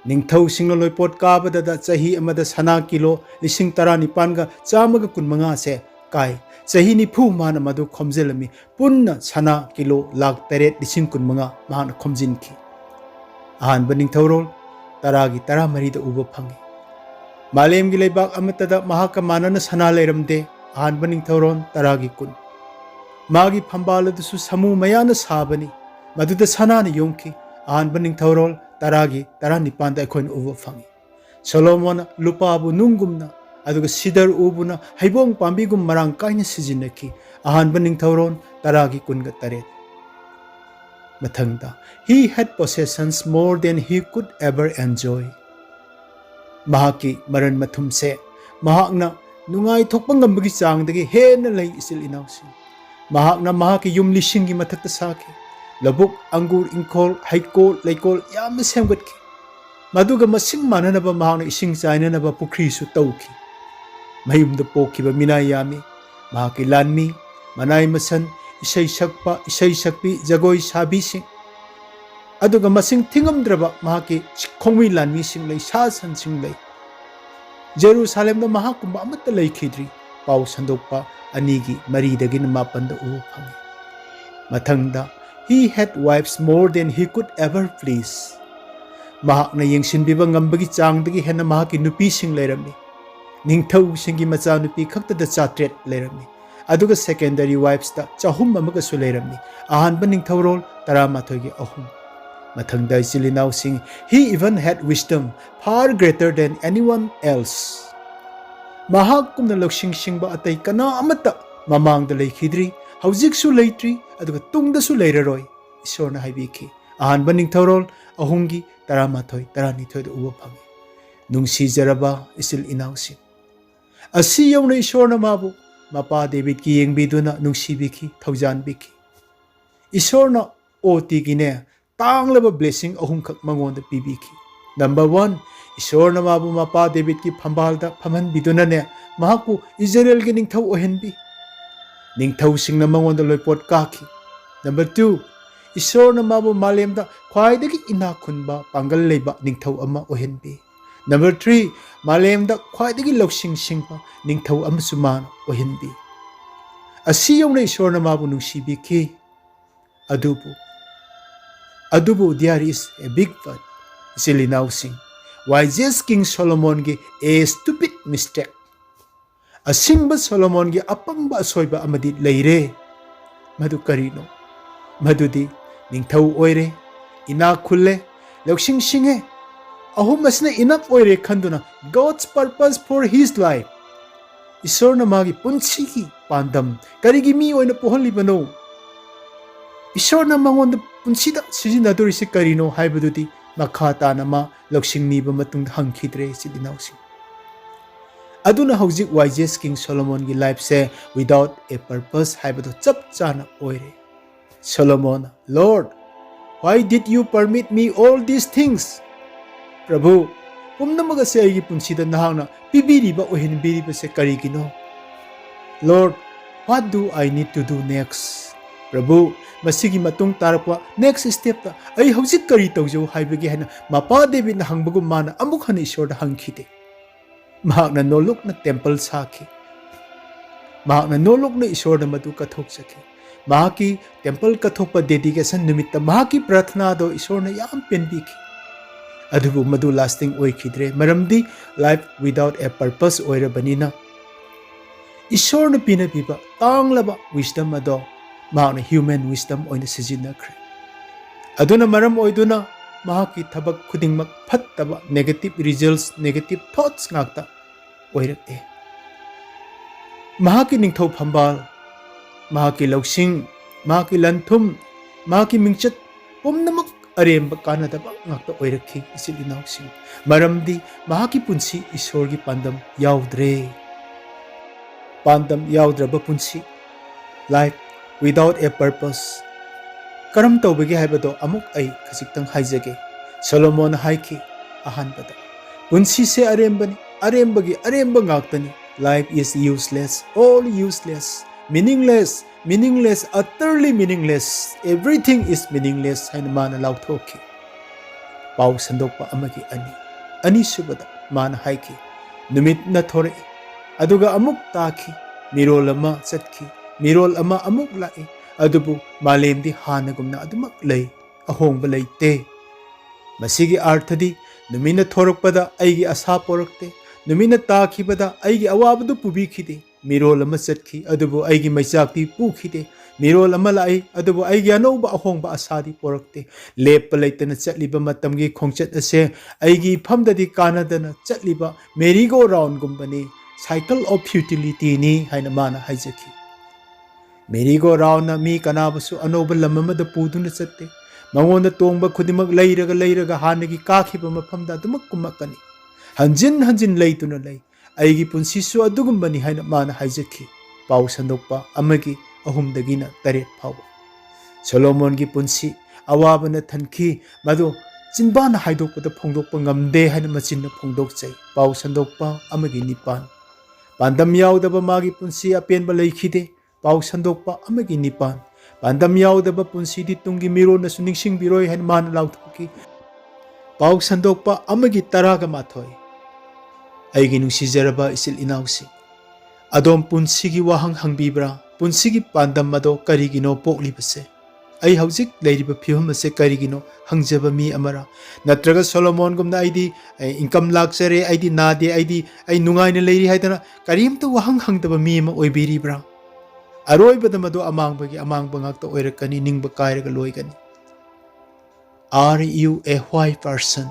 Ningthou सिंग लोइपोट काबदा चाही अमदा सना किलो लिसिंग 19 गा चामगा 15 से काय चाही निफु मान मदु खोमजेलमी पुन्ना सना किलो लाख 8 लिसिंग 15 मान खोमजिनखी आहान बनिंगथौरोल तरागी 13 दा उबो फंगे मालेम गी लेबाक अमतदा महाका मानना सना लेरमदे आहान बनिंगथौरोन तरागी 10 मागी फंबालदसु समू मयाना साबनी मदुदा सना ने योंखी आहान बनिंगथौरोल तरागी 19 दा अखोइन उबो फंगे सोलोमन लुपाबु नुंगुमना अदुगा सिदर उबुना हैबोंग पांबीगुम मरांग काइना सिजिनखी आहान बनिंगथौरोन तरागी 18 मथंगदा he had possessions more than he could ever enjoy महाकी मरन मथुम से महाकना नुंगाई थोकपा ngambagi changdagi hena lei isil inausi महाकना महाकी युम लिसिंगी मथक्ता साखी लबुक अंगूर इंखोल हाइकोल लेकोल याम सेमगतखी मदुगा मसिंग माननबा महाकना इसिंग चाइननबा पुखरीसु तौखी मयुमदा पोखिबा मिना यामी महाकी लानमी मनाई मसन इसै सकपा इसै सकपी जगोई साबीसिंग अदुगा मसिंग थिंगमद्रबा महाकी खोंगमी लानमी सिंग लई सा सन सिंग लई जेरूसलेमदा महाकुंबा अमत्ता लैखिद्री पाउ संदोकपा अनीगी मरीदगिन मापनदा उबो fungi मथंगदा he had wives more than he could ever please महाकना यंगसिनबिबा ngambagi changdagi hena mahaki nupi sing leirami ningthau singi macha nupi khakta da chatret leirami aduga secondary wives ta chahum amaga su leirami ahanba ningthaurol 13 gi ahum mathangda silinau sing he even had wisdom far greater than anyone else mahakumna loksing singba atai kana amata mamangda leikhidri हौजिक सु लेट्री अदुगा तुंगदा सु लेररोय ईश्वरना हाइबिखि आहानबा निंगथौरोल अहुंगी 13 12 दा उबो fungi नुंगसी Jarba इसिल इनाउसि असि यौना ईश्वरना माबु Mopa David की येंगबिदुना नुंगसिबिखि थौजानबिखि ईश्वरना OT गिने तांगलबा blessing अहुम खक मंगोंदा पिबिखि number 1 ईश्वरना माबु Mopa David की फंबालदा फमन बिदुना ने महाकु इजराइल के निंगथौ ओहेनबि निंगथौ सिंगना मंगोंदा लोइपोट काखी नंबर 2 ईश्वरना माबु मालेमदा ख्वाइदगी इना खुनबा पांगल लेबा निंगथौ अमा ओहेनबी नंबर 3 मालेमदा ख्वाइदगी लौसिंग सिंगबा निंगथौ अमसु मान ओहेनबी असि यौना ईश्वरना माबु नुंसिबिखि अदुबु there is a big but सिलिनाउ सिंग वाइजेस्ट किंग सोलोमन गे ए स्टूपिड मिस्टेक असिंग सोलोमन की अपंग असोब लेरे मधु करीनो मधुदी निंगथौ ओइरे इना खुले लौसिंग सिंगे अहुम असने इनफ ओइरे खंदुना God's purpose for his life ईश्वरना मागी पुंसी की पांदम करिगी मी ओइना पोहलिबनो ईश्वरना मंगोंद पुंसीदा सिजिनादोरिसे करीनो हाइबदुदी मखा तानमा लौसिंग नीबा मतुंग हंखिद्रे सिदिनाउसिंग अदुना हौजिक वाइजेस किंग सोलोमन की लाइफ से विदाउट ए पर्पस हाइबदो चप चाना ओइरे Solomon lord why did you permit me all these things प्रभु पुमनमग से आइगी पुंसीदा नहांगना पिबिरिबा ओहेनबिरिबा से करिगिनो lord what do I need to do next प्रभु मसिगी मतुंग तारपा नेक्स्ट स्टेप ता आई हौजिक करि तौजो हाइबगी हैना मपा देवी न हंगबगु माना अमुक हन ईश्वर हंखिदे महाकना नोलुकना टेम्पल साखी महाकना नोलुकना ईश्वर मधु कथोक सखी महाकी टेम्पल कथोक डेडिकेशन निमित्त महाकी प्रार्थना दो ईश्वर ने याम पेनबीखी अदुबु मदु लास्टिंग ओइखिद्रे मरमदी लाइफ विदाउट ए पर्पस ओइरबनिना ईश्वर न पीना पीबा तांगलबा विजडम अदो माने ह्यूमन विजडम ओइना सिजिनख्रे अदुना मरम ओइदुना महाकी थबक खुदिंगमक फत्तबा negative results negative thoughts ngakta ओइरके महाकी निंगथौ फंबाल महाकी लौसिंग महाकी लंथुम महाकी मिंगचत पुमनमक अरेंब कानदबा ngakta ओइरखि इसिल इनाउसिंग मरमदी महाकी पुंसी ईश्वरगी पांदम याउद्रे पांदम याउद्रबा पुंसी लाइफ विदाउट ए पर्पस करम तौबगे हाइबदो अमुक आई खजिक्तंग हाइजगे सोलोमोन हाइखि अहानबदा पुंसी से अरेंबनी अरेंबगी अरेंब ngaktani life is useless all useless meaningless utterly meaningless everything is meaningless haina mana lauthoki pau sandokpa amagi ani subada mana haiki numit na thore aduga amuk taki mirol ama chatki mirol ama amuk lai adubu malemdi hanagumna adumak lei ahongba leite masigi arthadi numina thorokpada aigi asa porokte numina takhibada aigi awabdu pubikhide mirol ama chatki adubu aigi maichakti pukhide mirol ama lai adubu aigi anoba ahongba asadi porokte lep leitana chatliba matamgi khongchat ase aigi phamdadi kanadana chatliba merry go round gumbani cycle of futility ni haina mana haijaki merry go round na mi kanabasu anoba lamamada puduna chatte mangonda tongba khudimak leiraga hanagi kakhiba mafamda adumak kumakani hanjin leituna lei aigi punsisu adugumbani haina mana haijaki pau sandokpa amagi ahumdagina taret phawa solomon gi punsi awabana thanki madu chinbana haidokpada phongdokpa ngamde haina machinna phongdokchai pau sandokpa amagi nipan pandam yaudaba magi punsi apenba leikhide pau sandokpa amagi nipan pandam yaudaba punsi di tungi miro na suningsing biroi haina mana lauthoki pau sandokpa amagi taraga mathoi aigi nungsijaraba isil inausi adom punsigi wahang hangbibra punsigi pandam ado karigino poklibase ai haujik leiriba phihum ase karigino hangjaba mi amara natraga solomon gumna aidi income laksare aidi nade aidi ai nungaina leiri haidana karimta wahang hangdaba mi ama oibiribra aroibada mado amangbagi amangba ngakta oirakani ningba kairaga loigani are you a white person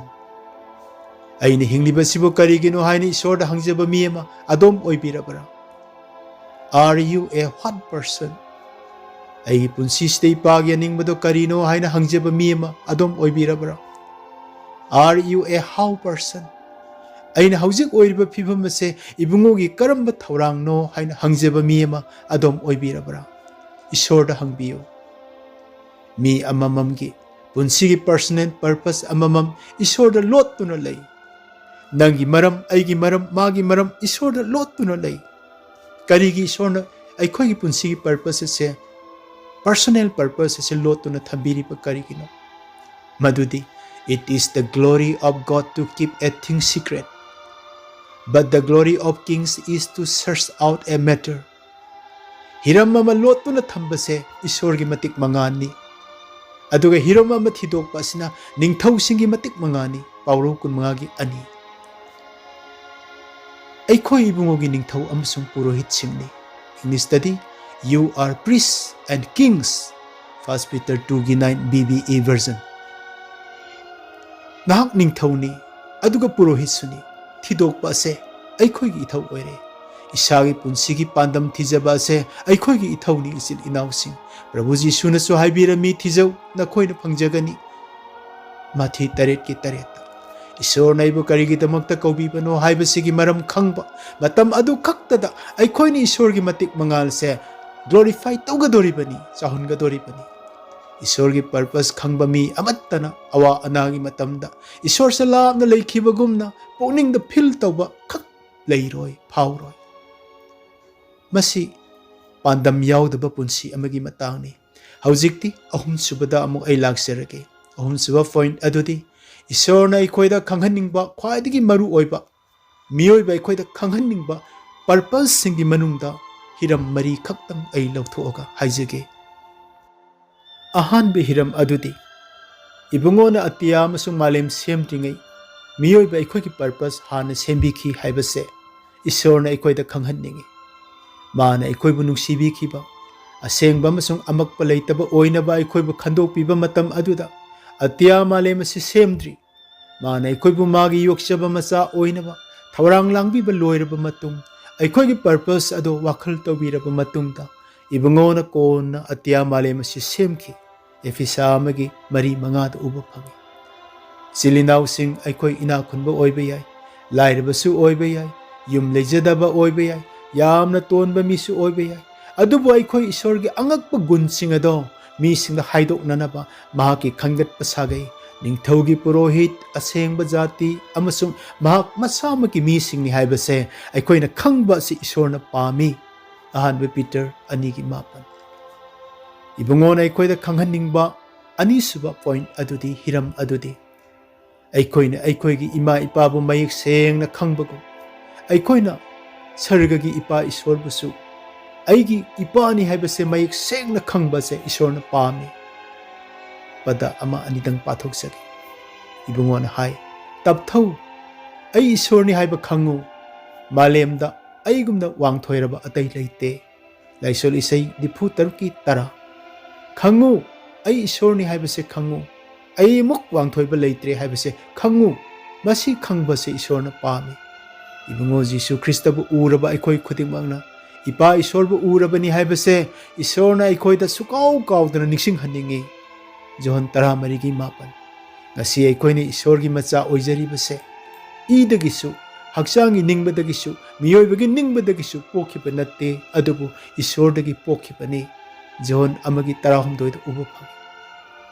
aini hingliba sibo karigino haini isorda hangjaba mi ama adom oibirabara are you a what person ai punsi stay pagya ningbado karino haina hangjaba mi ama adom oibirabara are you a how person aina haujik oiriba phibam ase ibungogi karamba thaurang no haina hangjaba mi ama adom oibirabara isorda hangbiyo mi amamamgi punsigi personal purpose amamam isorda lottuna lei nangi maram aigi maram magi maram isorda lottuna lei karigi isorna aikhogi punsigi purpose se personal purpose se lottuna thambiriba karigino madudi it is the glory of God to keep a thing secret but the glory of kings is to search out a matter hiram ama lottuna thambase isorgi matik mangani aduga hiram ama thidokpa asina ningthau singi matik mangani pawro kun mangagi ani aikoi ibungogi ningthau amasung purohit singni English study you are priests and kings 1 Peter 2:9 BBE version nahak ningthauni aduga purohit suni thidokpa ase aikhoigi ithau oire isagi punsigi pandam thijaba ase aikhoigi ithauni isil inausing prabhu jisu na so haibirami thijau nakhoi na phangjagani mathi taret ki taret isor naibu karigi damakta kaubibano haibasigi maram khangba matam adu khaktada aikoi ni isor gi matik mangal se glorify taugadoribani chahungadoribani isor gi purpose khangba mi amattana awa anagi matamda isor se lamna leikhibagumna pawning da feel tawba khak leiroi phauroi masi pandam yaudaba punsi amagi matangni haujikti ahum subada amuk ai lakserage ahum suba point adudi isorna ikoida khanghaningba khwaidagi maru oiba miyoiba ikoida khanghaningba purpose singi manungda hiram mari khaktang ai lawthoga haijage ahan be hiram adudi ibungona atiya masung malem semtringai मियोइबा अखोइगी purpose हाना सेमबिखी हाइबसे ईश्वरना अखोइदा खंगहन्निंगी माना अखोइबु नुंसीबिखिबा असेंगबा अमसुंग अमक्पा लेतबा ओइनबा अखोइबु खंदोकपिबा मतम अदुदा अत्या मालेम असि सेमद्रि माना अखोइबु मागी योक्चबा मचा ओइनबा थौरांग लांगबिबा लोइरबा मतुंग अखोइगी पर्पस अदो वाखल तौबिरबा मतुंगदा इबुंगोना कोना अत्या मालेम असि सेमखि एफिसा अमगी मरी मंगादा उबा फंगी चिलिनाउसिंग अखोइ इना खुनबा ओइबा याय लाइरबसु ओइबा याय युम लेजदबा ओइबा याय यामना तोनबा मिसु ओइबा याय अदुबु अखोइ ईश्वरगी अंगकपा गुणसिंग अदो मीसिंगदा हाइदोकननबा महाकी खंगतपा सागै निंगथौगी पुरोहित असेंगबा जाति अमसुंग महाक मसामकी मीसिंगनि हाइबसे अखोइना खंगबा सि ईश्वरना पामी अहानबा पीटर अनिगी मापन इबुंगोना अखोइदा खंगहन्निंगबा अनिसुबा पॉइंट अदुदी हिरम अदुदी अखोइना अखोइगी इमा इपाबु मयेक सेंगना खंगबगु अखोइना सर्गगी इपा ईश्वरबुसु अईगी इपानी हाइबसे मयेक सेंगना खंगबसे ईश्वरना पामी पदा अमा अनिदंग पाथोकसगे इबुंगोना हाय तबथौ अई ईश्वरनी हाइबा खंगु मालेमदा अईगुमदा वांगथोइरबा अतै लैते लाइसोल इसै दिफु तरुकी तरा खंगु अई ईश्वरनी हाइबसे खंगु अई मुक वांगथोइबा लैत्रे हाइबसे खंगु मसी खंगबसे ईश्वरना पामी इबुंगो जीसु ख्रिस्तबु उरबा अखोइ खुदिंगमंगना इपा ईश्वरबु उरबनी हाइबसे ईश्वरना अखोइदा सुकाउ काउदना निक्सिंग हन्निंगी जोहन 13 मापन ngasi अखोइने ईश्वरगी मचा ओइजरिबसे ईदगिसु हक्चांगी निंगबदगिसु मियोइबगी निंगबदगिसु पोखिबा नत्ते अदुबु ईश्वरदगी पोखिबनी जोहन अमगी 12 दा उबा फंगी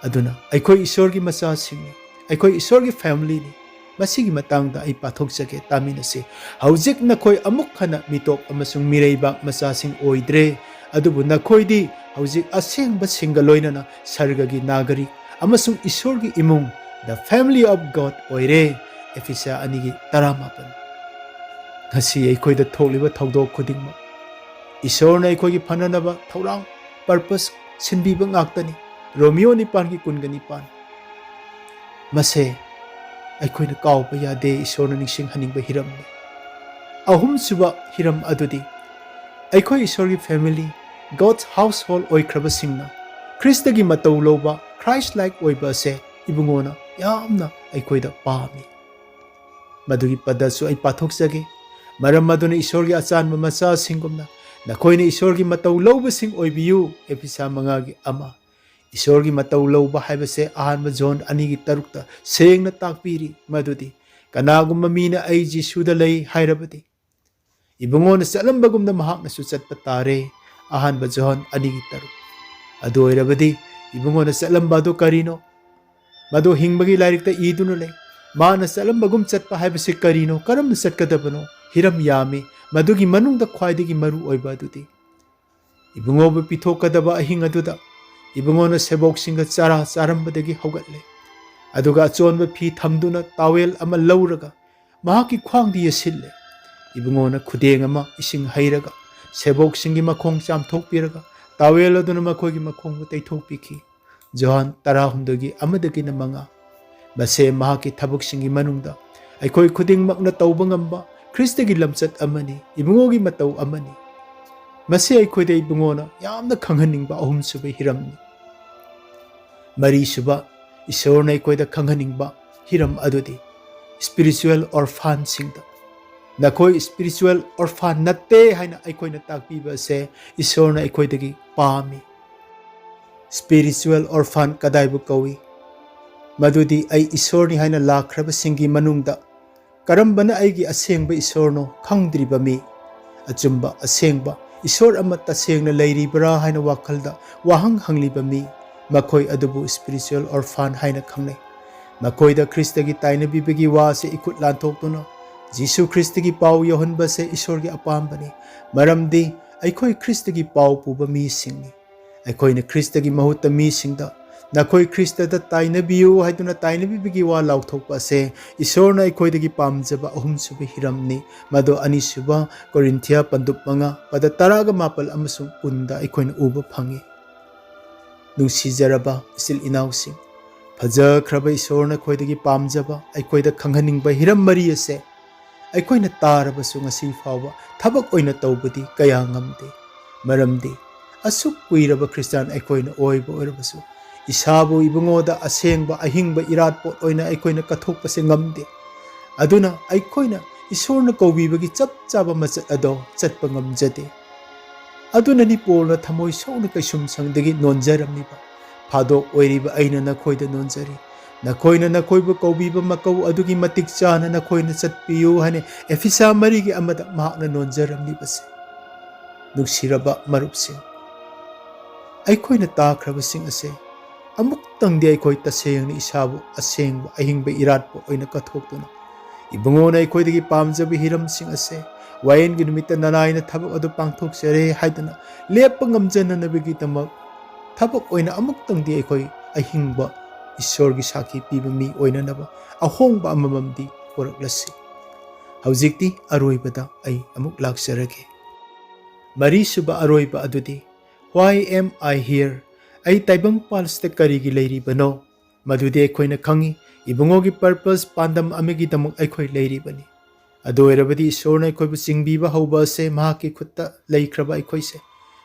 अदुना अखोइ ईश्वरगी मचा सिंगनी अखोइ ईश्वरगी फैमिलीनी मसीगी मतंगदा आई पाथोकसगे तामिनसे हौजिक नखोइ अमुक खना मिटोप अमसुंग मिरैबाक मचासिंग ओइद्रे अदुबु नखोइदी हौजिक असेंगबा सिंगा लोइनना सर्गगी नागरिक अमसुंग ईश्वरगी इमुंग द फैमिली ऑफ गॉड ओइरे एफिसा अनिगी 18 ngasi अखोइदा थोकलिबा थौदोक खुदिंगमा ईश्वरना अखोइगी फननबा थौरांग पर्पस सिनबिबा ngaktani रोमियो निपानगी कुनगनी पान मसे अखोइना काउबा यादे ईश्वरना निसिंग हनिंगबा हिरमने अहुम सुबा हिरम अदुदी अखोइ ईश्वरगी family God's household oikraba singna Christagi matau loba Christ like oiba se ibungona yamna aikoida pami madugi padasu ai pathoksage maram maduna ishorgi achanba macha singumna nakoina ishorgi matau loba sing oibiyu episa mangagi ama ishorgi matau loba haibase ahanba John 2:3 sengna takpiri madudi kanagumma mina ai Jisuda lei hairabadi ibungona salambagumna mahakna su chatpa tare अहानबा जोहन 2:3 अदो ओइरबदी इबुंगोना चलंबादो करिनो मदो हिंगबगी लाइरिकता ईदुनु ले माना चलंबगुम चटपा हाइबसे करिनो करम चटकदबनो Hiram यामी मदुगी मनुंगदा ख्वाइदगी मरु ओइबा दुदी इबुंगोबु पिथोकदबा अहिंग अदुदा इबुंगोना सेबोकसिंगा चारा चारंबदगी हौगतले अदुगा अचोनबा फी थमदुना तावेल अमा लौरगा महाकी ख्वांगदी यसिल्ले इबुंगोना खुदेंग अमा इसिंग हैरगा सेबोकसिंगी मखोंग चामथोकपिरगा तावेल अदुना मखोगी मखोंग तैथोकपिखि जोहन 13 अमदगी नमंगा बसे महाकी थबकसिंगी मनुंगदा अखोई खुदिंगमकना तौबा ngamba ख्रिस्तगी लमचत अमनी इबुंगोगी मतौ अमनी मसे अखोइदे इबुंगोना यामना खंगहनिंगबा अहुम सुबे हिरमनी मरी सुबा ईश्वरना अखोइदा खंगहनिंगबा हिरम अदुदी स्पिरिचुअल ऑर्फन सिंगदा नखोई स्पिरिचुअल ऑर्फन नत्ते हाइना अखोइना ताकपीबा से ईश्वरना अखोइदगी पामी स्पिरिचुअल ऑर्फन कदाइबु कौई मदुदी आई ईश्वरनी हाइना लाख्रब सिंगी मनुंगदा करम्बना आईगी असेंगबा ईश्वरनो खंगद्रिबा मी अचुंबा असेंगबा ईश्वर अमा तसेंगना लैरिबरा हाइना वाखलदा वाहंग हंगलिबा मी मखोई अदुबु स्पिरिचुअल ऑर्फन हाइना खंगनै मखोइदा ख्रिस्तगी ताइनबिबगी वासे इखुट लांथोक्तुना जीसु ख्रिस्तगी पाउ योहनबसे ईश्वरगी अपामबनी मरमदी अखोई ख्रिस्तगी पाउ पुबा मी सिंगनी अखोइना ख्रिस्तगी महुत्ता मी सिंगदा नखोई ख्रिस्तदा ताइनबियु हाइदुना ताइनबिबगी वा लाउथोकपासे ईश्वरना अखोइदगी पामजबा अहुमसुबे हिरमनी मदो अनिसुबा कोरिन्थिया पंदुप मंगा पद 10 अमसुंग पुंदा अखोइना उबा फंगे नुंसीजरबा इसिल इनाउसिंग ꯐꯖꯈ꯭ꯔꯕ ꯏꯁꯣꯔꯅ ꯑꯩꯈꯣꯏꯗꯒꯤ ꯄꯥꯝꯖꯕ ꯑꯩꯈꯣꯏꯗ ꯈꯪꯍꯟꯅꯤꯡꯕ ꯍꯤꯔꯝ ꯃꯔꯤ ꯑꯁꯦ ꯑꯩꯈꯣꯏꯅ ꯇꯥꯔꯕꯁꯨ ꯉꯁꯤ ꯐꯥꯎꯕ ꯊꯕꯛ ꯑꯣꯏꯅ ꯇꯧꯕꯗꯤ ꯀꯌꯥ ꯉꯝꯗꯦ꯫ ꯃꯔꯝꯗꯤ ꯑꯁꯨꯛ ꯀꯨꯏꯔꯕ ꯈ꯭ꯔꯤꯁꯇꯥꯟ ꯑꯩꯈꯣꯏꯅ ꯑꯣꯏꯕ ꯑꯣꯏꯔꯕꯁꯨ ꯏꯁꯥꯕꯨ ꯏꯕꯨꯡꯉꯣꯗ ꯑꯁꯦꯡꯕ ꯑꯍꯤꯡꯕ ꯏꯔꯥꯠꯄꯣꯠ ꯑꯣꯏꯅ ꯑꯩꯈꯣꯏꯅ ꯀꯠꯊꯣꯛꯄꯁꯦ ꯉꯝꯗꯦ꯫ ꯑꯗꯨꯅ ꯑꯩꯈꯣꯏꯅ ꯏꯁꯣꯔꯅ ꯀꯧꯕꯤꯕꯒꯤ ꯆꯞ ꯆꯥꯕ ꯃꯆꯠ ꯑꯗꯣ ꯆꯠꯄ ꯉꯝꯖꯗꯦ꯫ ꯑꯗꯨꯅꯅꯤ ꯄꯣꯜꯅ ꯊꯃꯣꯏ ꯁꯣꯛꯅ ꯀꯩꯁꯨꯝꯁꯪꯗꯒꯤ ꯅꯣꯟꯖꯔꯝꯂꯤꯕ ꯐꯥꯗꯣꯛ ꯑꯣꯏꯔꯤꯕ ꯑꯩꯅ ꯅꯈꯣꯏꯗ ꯅꯣꯟꯖꯔꯤ, ꯅꯈꯣꯏꯅ ꯅꯈꯣꯏꯕꯨ ꯀꯧꯕꯤꯕ ꯃꯀꯧ ꯑꯗꯨꯒꯤ ꯃꯇꯤꯛ ꯆꯥꯅ ꯅꯈꯣꯏꯅ ꯆꯠꯄꯤꯌꯨ ꯍꯥꯏꯅ ꯑꯦꯐꯤꯁꯥ 4:1 ꯃꯍꯥꯛꯅ ꯅꯣꯟꯖꯔꯝꯂꯤꯕꯁꯦ꯫ ꯅꯨꯡꯁꯤꯔꯕ ꯃꯔꯨꯞꯁꯤꯡ, ꯑꯩꯈꯣꯏꯅ ꯇꯥꯈ꯭ꯔꯕꯁꯤꯡ ꯑꯁꯦ ꯑꯃꯨꯛꯇꯪꯗꯤ ꯑꯩꯈꯣꯏ ꯇꯁꯦꯡꯅ ꯏꯁꯥꯕꯨ ꯑꯁꯦꯡꯕ ꯑꯍꯤꯡꯕ ꯏꯔꯥꯠꯄ ꯑꯣꯏꯅ ꯀꯠꯊꯣꯛꯇꯨꯅ ꯏꯕꯨꯡꯉꯣꯅ ꯑꯩꯈꯣꯏꯗꯒꯤ ꯄꯥꯝꯖꯕ ꯍꯤꯔꯝꯁꯤꯡ ꯑꯁꯦ ꯋꯥꯌꯦꯟꯒꯤ ꯅꯨꯃꯤꯠꯇ ꯅꯅꯥꯏꯅ ꯊꯕꯛ ꯑꯗꯨ ꯄꯥꯡꯊꯣꯛꯆꯔꯦ ꯍꯥꯏꯗꯨꯅ ꯂꯦꯞꯄ ꯉꯝꯖꯅꯅꯕꯒꯤꯗꯃꯛ ꯊꯕꯛ ꯑꯣꯏꯅ ꯑꯃꯨꯛꯇꯪꯗꯤ ꯑꯩꯈꯣই ꯑꯍꯤꯡꯕ ꯏꯁꯣꯔꯒꯤ ꯁꯥꯈꯤ ꯄꯤꯕ ꯃꯤ ꯑꯣꯏꯅꯅꯕ ꯑꯍꯣꯡꯕ ꯑꯃꯃꯝꯗꯤ ꯄꯨꯔꯛꯂꯁꯤ꯫ ꯍꯧꯖꯤꯛꯇꯤ ꯑꯔꯣꯏꯕꯗ ꯑꯩ ꯑꯃꯨꯛ ꯂꯥꯛꯆꯔꯒꯦ꯫ ꯃꯔꯤꯁꯨꯕ ꯑꯔꯣꯏꯕ ꯑꯗꯨꯗꯤ Why am I here? ꯑꯩ ꯇꯥꯏꯕꯪꯄꯥꯜꯁꯤꯗ ꯀꯔꯤꯒꯤ ꯂꯩꯔꯤꯕꯅꯣ? ꯃꯗꯨꯗꯤ ꯑꯩꯈꯣꯏꯅ ꯈꯪꯉꯤ ꯏꯕꯨꯡꯉꯣꯒꯤ ꯄꯔꯄꯁ ꯄꯥꯟꯗꯝ ꯑꯃꯒꯤꯗꯃꯛ ꯑꯩꯈꯣꯏ ꯂꯩꯔꯤꯕꯅꯤ꯫ ꯑꯗꯨ ꯑꯣꯏꯔꯕꯗꯤ ꯏꯁꯣꯔꯅ ꯑꯩꯈꯣꯏꯕꯨ ꯆꯤꯡꯕꯤꯕ ꯍꯧꯕ ꯑꯁꯦ ꯃꯍꯥꯛꯀꯤ ꯈꯨꯠꯇ ꯂꯩꯈ꯭ꯔꯕ ꯑꯩꯈꯣꯏꯁꯦ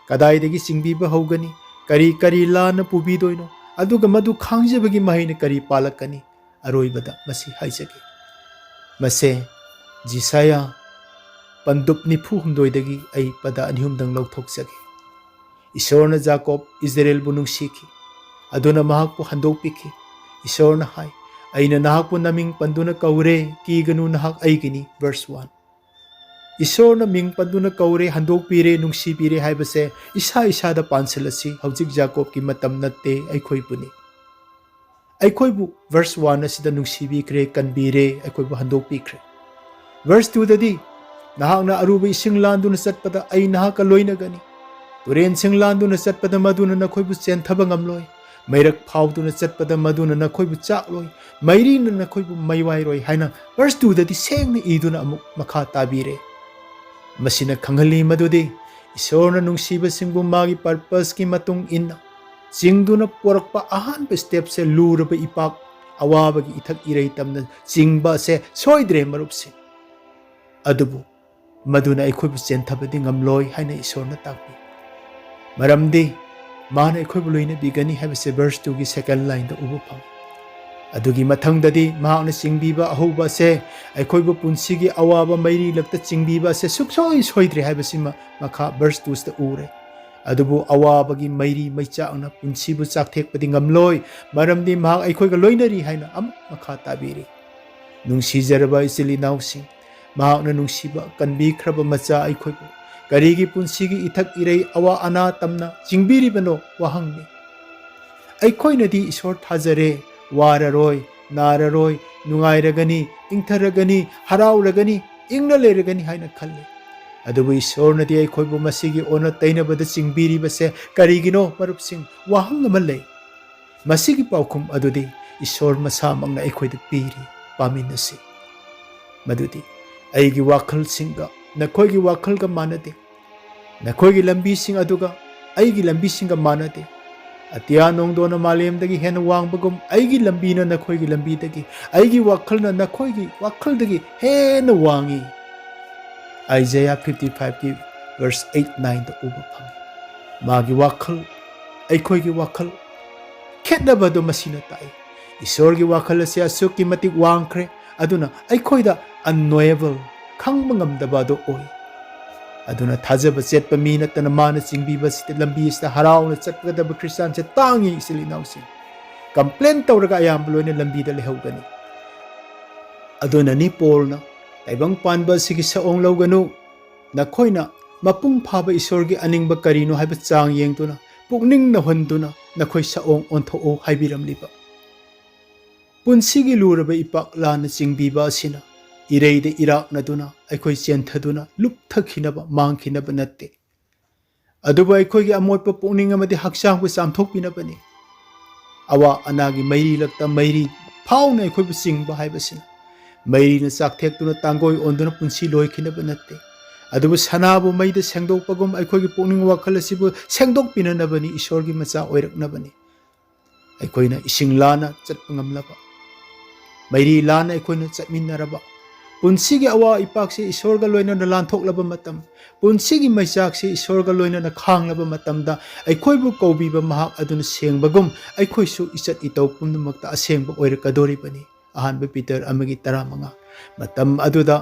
ꯀꯗꯥꯏꯗꯒꯤ ꯆꯤꯡꯕꯤꯕ ꯍꯧꯒꯅꯤ? ꯀꯔꯤ ꯀꯔꯤ ꯂꯥꯟꯅ ꯄꯨꯕꯤꯗꯣꯏꯅꯣ? ꯑꯗꯨꯒ ꯃꯗꯨ ꯈꯥꯡꯖꯕꯒꯤ ꯃꯍꯩꯅ ꯀꯔꯤ ꯄꯥꯜꯂꯛꯀꯅꯤ? ꯑꯔꯣꯏꯕꯗ ꯃꯁꯤ ꯍꯥꯏꯖꯒꯦ꯫ ꯃꯁꯦ ꯖꯤꯁꯥꯌꯥ ꯄꯟꯗꯨꯞ 94ꯗꯒꯤ ꯑꯩ ꯄꯗ 2 ꯂꯧꯊꯣꯛꯆꯒꯦ꯫ ꯏꯁꯣꯔꯅ ꯖꯥꯀꯣꯕ ꯏꯖꯔꯦꯜꯕꯨ ꯅꯨꯡꯁꯤꯈꯤ, ꯑꯗꯨꯅ ꯃꯍꯥꯛꯄꯨ ꯍꯟꯗꯣꯛꯄꯤꯈꯤ꯫ ꯏꯁꯣꯔꯅ ꯍꯥꯏ, ꯑꯩꯅ ꯅꯍꯥꯛꯄꯨ ꯅꯃꯤꯡ ꯄꯟꯗꯨꯅ ꯀꯧꯔꯦ, ꯀꯤꯒꯅꯨ ꯅꯍꯥꯛ ꯑꯩꯒꯤꯅꯤ꯫ ꯚꯔꯁ 1꯫ ꯏꯁꯣꯔꯅ ꯃꯤꯡ ꯄꯟꯗꯨꯅ ꯀꯧꯔꯦ, ꯍꯟꯗꯣꯛꯄꯤꯔꯦ, ꯅꯨꯡꯁꯤꯕꯤꯔꯦ ꯍꯥꯏꯕꯁꯦ ꯏꯁꯥ ꯏꯁꯥꯗ ꯄꯥꯟꯁꯤꯜꯂꯁꯤ ꯍꯧꯖꯤꯛ ꯖꯥꯀꯣꯕꯀꯤ ꯃꯇꯝ ꯅꯠꯇꯦ, ꯑꯩꯈꯣꯏꯕꯨꯅꯤ꯫ ꯑꯩꯈꯣꯏꯕꯨ ꯚꯔꯁ 1 ꯑꯁꯤꯗ ꯅꯨꯡꯁꯤꯕꯤꯈ꯭ꯔꯦ, ꯀꯟꯕꯤꯔꯦ, ꯑꯩꯈꯣꯏꯕꯨ ꯍꯟꯗꯣꯛꯄꯤꯈ꯭ꯔꯦ꯫ ꯚꯔꯁ 2ꯗꯗꯤ ꯅꯍꯥꯛꯅ ꯑꯔꯨꯕ ꯏꯁꯤꯡ ꯂꯥꯟꯗꯨꯅ ꯆꯠꯄꯗ ꯑꯩ ꯅꯍꯥꯛꯀ ꯂꯣꯏꯅꯒꯅꯤ, ꯇꯨꯔꯦꯟꯁꯤꯡ ꯂꯥꯟꯗꯨꯅ ꯆꯠꯄꯗ ꯃꯗꯨꯅ ꯅꯈꯣꯏꯕꯨ ꯆꯦꯟꯊꯕ ꯉꯝꯂꯣꯏ, ꯃꯩꯔꯛ ꯐꯥꯎꯗꯨꯅ ꯆꯠꯄꯗ ꯃꯗꯨꯅ ꯅꯈꯣꯏꯕꯨ ꯆꯥꯛꯂꯣꯏ, ꯃꯩꯔꯤꯅ ꯅꯈꯣꯏꯕꯨ ꯃꯩꯋꯥꯏꯔꯣꯏ ꯍꯥꯏꯅ ꯚꯔꯁ 2ꯗꯗꯤ ꯁꯦꯡꯅ ꯏꯗꯨꯅ ꯑꯃꯨꯛ ꯃꯈꯥ ꯇꯥꯕꯤꯔꯦ꯫ ꯃꯁꯤꯅ ꯈꯪꯍꯜꯂꯤ ꯃꯗꯨꯗꯤ ꯏꯁꯣꯔꯅ ꯅꯨꯡꯁꯤꯕꯁꯤꯡꯕꯨ ꯃꯥꯒꯤ ꯄꯔꯄꯁꯀꯤ ꯃꯇꯨꯡ ꯏꯟꯅ ꯆꯤꯡꯗꯨꯅ ꯄꯣꯔꯛꯄ ꯑꯍꯥꯟꯕ ꯁ꯭ꯇꯦꯞꯁꯦ ꯂꯨꯔꯕ ꯏꯄꯥꯛ ꯑꯋꯥꯕꯒꯤ ꯏꯊꯛ ꯏꯔꯩ ꯇꯝꯅ ꯆꯤꯡꯕ ꯑꯁꯦ ꯁꯣꯏꯗ꯭ꯔꯦ ꯃꯔꯨꯞꯁꯤꯡ꯫ ꯑꯗꯨꯕꯨ ꯃꯗꯨꯅ ꯑꯩꯈꯣꯏꯕు ꯆꯦꯟꯊꯕꯗꯤ ꯉꯝꯂꯣꯏ ꯍꯥꯏꯅ ꯏꯁꯣꯔꯅ ꯇꯥꯛꯄꯤ꯫ ꯃꯔꯝꯗꯤ ꯃꯥꯅ ꯑꯩꯈꯣꯏꯕꯨ ꯂꯣꯏꯅꯕꯤꯒꯅꯤ ꯍꯥꯏꯕꯁꯦ ꯚꯔꯁ 2ꯒꯤ 2nd ꯂꯥꯏꯟꯗ ꯎꯕ ꯐꯪꯏ꯫ ꯑꯗꯨꯒꯤ ꯃꯊꯪꯗꯗꯤ ꯃꯍꯥꯛꯅ ꯆꯤꯡꯕꯤꯕ ꯑꯍꯧꯕ ꯑꯁꯦ ꯑꯩꯈꯣꯏꯕꯨ ꯄꯨꯟꯁꯤꯒꯤ ꯑꯋꯥꯕ ꯃꯩꯔꯤꯂꯛꯇ ꯆꯤꯡꯕꯤꯕ ꯑꯁꯦ ꯁꯨꯛꯁꯣꯏ ꯁꯣꯏꯗ꯭ꯔꯦ ꯍꯥꯏꯕꯁꯤꯃ ꯃꯈꯥ ꯚꯔꯁ 2ꯗ ꯎꯔꯦ꯫ ꯑꯗꯨꯕꯨ ꯑꯋꯥꯕꯒꯤ ꯃꯩꯔꯤ ꯃꯩꯆꯥꯛꯅ ꯄꯨꯟꯁꯤꯕꯨ ꯆꯥꯛꯊꯦꯛꯄꯗꯤ ꯉꯝꯂꯣꯏ, ꯃꯔꯝꯗꯤ ꯃꯍꯥꯛ ꯑꯩꯈꯣꯏꯒ ꯂꯣꯏꯅꯔꯤ ꯍꯥꯏꯅ ꯑꯃꯨꯛ ꯃꯈꯥ ꯇꯥꯕꯤꯔꯤ꯫ ꯅꯨꯡꯁꯤꯖꯔꯕ ꯏꯆꯤꯜ ꯏꯅꯥꯎꯁꯤꯡ, ꯃꯍꯥꯛꯅ ꯅꯨꯡꯁꯤꯕ ꯀꯟꯕꯤꯈ꯭ꯔꯕ ꯃꯆꯥ ꯑꯩꯈꯣꯏꯕꯨ ꯀꯔꯤꯒꯤ ꯄꯨꯟꯁꯤꯒꯤ ꯏꯊꯛ ꯏꯔꯩ ꯑꯋꯥ ꯑꯅꯥ ꯇꯝꯅ ꯆꯤꯡꯕꯤꯔꯤꯕꯅꯣ ꯋꯥꯍꯪꯅꯤ꯫ ꯑꯩꯈꯣꯏꯅꯗꯤ ꯏꯁꯣꯔ ꯊꯥꯖꯔꯦ, ꯋꯥꯔꯔꯣꯏ, ꯅꯥꯔꯔꯣꯏ, ꯅꯨꯡꯉꯥꯏꯔꯒꯅꯤ, ꯏꯪꯊꯔꯒꯅꯤ, ꯍꯔꯥꯎꯔꯒꯅꯤ, ꯏꯪꯅ ꯂꯩꯔꯒꯅꯤ ꯍꯥꯏꯅ ꯈꯜꯂꯤ꯫ ꯑꯗꯨꯕꯨ ꯏꯁꯣꯔꯅꯗꯤ ꯑꯩꯈꯣꯏꯕꯨ ꯃꯁꯤꯒꯤ ꯑꯣꯟꯅ ꯇꯩꯅꯕꯗ ꯆꯤꯡꯕꯤꯔꯤꯕꯁꯦ ꯀꯔꯤꯒꯤꯅꯣ ꯃꯔꯨꯞꯁꯤꯡ? ꯋꯥꯍꯪ ꯑꯃ ꯂꯩ꯫ ꯃꯁꯤꯒꯤ ꯄꯥꯎꯈꯨꯝ ꯑꯗꯨꯗꯤ ꯏꯁꯣꯔ ꯃꯁꯥꯃꯛꯅ ꯑꯩꯈꯣꯏꯗ ꯄꯤꯔꯤ, ꯄꯥꯃꯤꯟꯅꯁꯤ꯫ ꯃꯗꯨꯗꯤ ꯑꯩꯒꯤ ꯋꯥꯈꯜꯁꯤꯡꯒ ꯅꯈꯣꯏꯒꯤ ꯋꯥꯈꯜꯒ ꯃꯥꯟꯅꯗꯦ, ꯅꯈꯣꯏꯒꯤ ꯂꯝꯕꯤꯁꯤꯡ ꯑꯗꯨꯒ ꯑꯩꯒꯤ ꯂꯝꯕꯤꯁꯤꯡꯒ ꯃꯥꯟꯅꯗꯦ꯫ ꯑꯇꯤꯌꯥ ꯅꯣꯡꯗꯣꯟꯅ ꯃꯥꯂꯦꯝꯗꯒꯤ ꯍꯦꯟꯅ ꯋꯥꯡꯕꯒꯨꯝ ꯑꯩꯒꯤ ꯂꯝꯕꯤꯅ ꯅꯈꯣꯏꯒꯤ ꯂꯝꯕꯤꯗꯒꯤ, ꯑꯩꯒꯤ ꯋꯥꯈꯜꯅ ꯅꯈꯣꯏꯒꯤ ꯋꯥꯈꯜꯗꯒꯤ ꯍꯦꯟꯅ ꯋꯥꯡꯏ꯫ ꯑꯥꯏꯖꯥꯌꯥ 55ꯒꯤ ꯚꯔꯁ 8-9ꯗ ꯎꯕ ꯐꯪꯏ꯫ ꯃꯥꯒꯤ ꯋꯥꯈꯜ, ꯑꯩꯈꯣꯏꯒꯤ ꯋꯥꯈꯜ ꯈꯦꯠꯅꯕꯗꯣ ꯃꯁꯤꯅ ꯇꯥꯛꯏ꯫ ꯏꯁꯣꯔꯒꯤ ꯋꯥꯈꯜ ꯑꯁꯤ ꯑꯁꯨꯛꯀꯤ ꯃꯇꯤꯛ ꯋꯥꯡꯈ꯭ꯔꯦ, ꯑꯗꯨꯅ ꯑꯩꯈꯣꯏꯗ ꯑꯟꯅꯣꯌꯦꯕꯜ, ꯈꯪꯕ ꯉꯝꯗꯕ ꯑꯗꯨ ꯑꯣꯏ꯫ ꯑꯗꯨꯅ ꯊꯥꯖꯕ ꯆꯦꯠꯄ ꯃꯤ ꯅꯠꯇꯅ ꯃꯥꯅ ꯆꯤꯡꯕꯤꯕꯁꯤꯗ ꯂꯝꯕꯤꯁꯤꯗ ꯍꯔꯥꯎꯅ ꯆꯠꯀꯗꯕ ꯈ꯭ꯔꯤꯁꯇꯥꯟꯁꯦ ꯇꯥꯡꯏ ꯏꯆꯤꯜ ꯏꯅꯥꯎꯁꯤꯡ꯫ ꯀꯝꯄ꯭ꯂꯦꯟ ꯇꯧꯔꯒ ꯑꯌꯥꯝꯕ ꯂꯣꯏꯅ ꯂꯝꯕꯤꯗ ꯂꯩꯍꯧꯒꯅꯤ꯫ ꯑꯗꯨꯅꯅꯤ ꯄꯣꯜꯅ ꯇꯥꯏꯕꯪ ꯄꯥꯟꯕ ꯑꯁꯤꯒꯤ ꯁꯑꯣꯡ ꯂꯧꯒꯅꯨ, ꯅꯈꯣꯏꯅ ꯃꯄꯨꯡ ꯐꯥꯕ ꯏꯁꯣꯔꯒꯤ ꯑꯅꯤꯡꯕ ꯀꯔꯤꯅꯣ ꯍꯥꯏꯕ ꯆꯥꯡ ꯌꯦꯡꯗꯨꯅ ꯄꯨꯛꯅꯤꯡ ꯅꯧꯍꯟꯗꯨꯅ ꯅꯈꯣꯏ ꯁꯑꯣꯡ ꯑꯣꯟꯊꯣꯛꯎ ꯍꯥꯏꯕꯤꯔꯝꯂꯤꯕ꯫ ꯄꯨꯟꯁꯤꯒꯤ ꯂꯨꯔꯕ ꯏꯄꯥꯛ ꯂꯥꯟꯅ ꯆꯤꯡꯕꯤꯕ ꯑꯁꯤꯅ ꯏꯔꯩꯗ ꯏꯔꯥꯛꯅꯗꯨꯅ ꯑꯩꯈꯣই ꯆꯦꯟꯊꯗꯨꯅ ꯂꯨꯞꯊꯈꯤꯅꯕ, ꯃꯥꯡꯈꯤꯅꯕ ꯅꯠꯇꯦ, ꯑꯗꯨꯕꯨ ꯑꯩꯈꯣꯏꯒꯤ ꯑꯃꯣꯠꯄ ꯄꯨꯛꯅꯤꯡ ꯑꯃꯗꯤ ꯍꯛꯆꯥꯡꯕꯨ ꯆꯥꯝꯊꯣꯛꯄꯤꯅꯕꯅꯤ꯫ ꯑꯋꯥ ꯑꯅꯥꯒꯤ ꯃꯩꯔꯤꯂꯛꯇ ꯃꯩꯔꯤ ꯐꯥꯎꯅ ꯑꯩꯈꯣꯏꯕꯨ ꯆꯤꯡꯕ ꯍꯥꯏꯕꯁꯤꯅ ꯃꯩꯔꯤꯅ ꯆꯥꯛꯊꯦꯛꯇꯨꯅ ꯇꯥꯡꯒꯣꯏ ꯑꯣꯟꯗꯨꯅ ꯄꯨꯟꯁꯤ ꯂꯣꯏꯈꯤꯅꯕ ꯅꯠꯇꯦ, ꯑꯗꯨꯕꯨ ꯁꯅꯥꯕꯨ ꯃꯩꯗ ꯁꯦꯡꯗꯣꯛꯄꯒꯨꯝ ꯑꯩꯈꯣꯏꯒꯤ ꯄꯨꯛꯅꯤꯡ ꯋꯥꯈꯜ ꯑꯁꯤꯕꯨ ꯁꯦꯡꯗꯣꯛꯄꯤꯅꯅꯕꯅꯤ, ꯏꯁꯣꯔꯒꯤ ꯃꯆꯥ ꯑꯣꯏꯔꯛꯅꯕꯅꯤ꯫ ꯑꯩꯈꯣꯏꯅ ꯏꯁꯤꯡ ꯂꯥꯟꯅ ꯆꯠꯄ ꯉꯝꯂꯕ, ꯃꯩꯔꯤ ꯂꯥꯟꯅ ꯑꯩꯈꯣꯏꯅ ꯆꯠꯃꯤꯟꯅꯔꯕ, ꯄꯨꯟꯁꯤꯒꯤ ꯑꯋꯥ ꯏꯄꯥꯛꯁꯤ ꯏꯁꯣꯔꯒ ꯂꯣꯏꯅꯅ ꯂꯥꯟꯊꯣꯛꯂꯕ ꯃꯇꯝ, ꯄꯨꯟꯁꯤꯒꯤ ꯃꯩꯆꯥꯛꯁꯤ ꯏꯁꯣꯔꯒ ꯂꯣꯏꯅꯅ ꯈꯥꯡꯂꯕ ꯃꯇꯝꯗ ꯑꯩꯈꯣꯏꯕꯨ ꯀꯧꯕꯤꯕ ꯃꯍꯥꯛ ꯑꯗꯨꯅ ꯁꯦꯡꯕꯒꯨꯝ ꯑꯩꯈꯣꯏꯁꯨ ꯏꯆꯠ ꯏꯇꯧ ꯄꯨꯝꯅꯃꯛꯇ ꯑꯁꯦꯡꯕ ꯑꯣꯏꯔꯛꯀꯗꯣꯔꯤꯕꯅꯤ꯫ ꯑꯍꯥꯟꯕ ꯄꯤꯇꯔ 1:15 ꯃꯇꯝ ꯑꯗꯨꯗ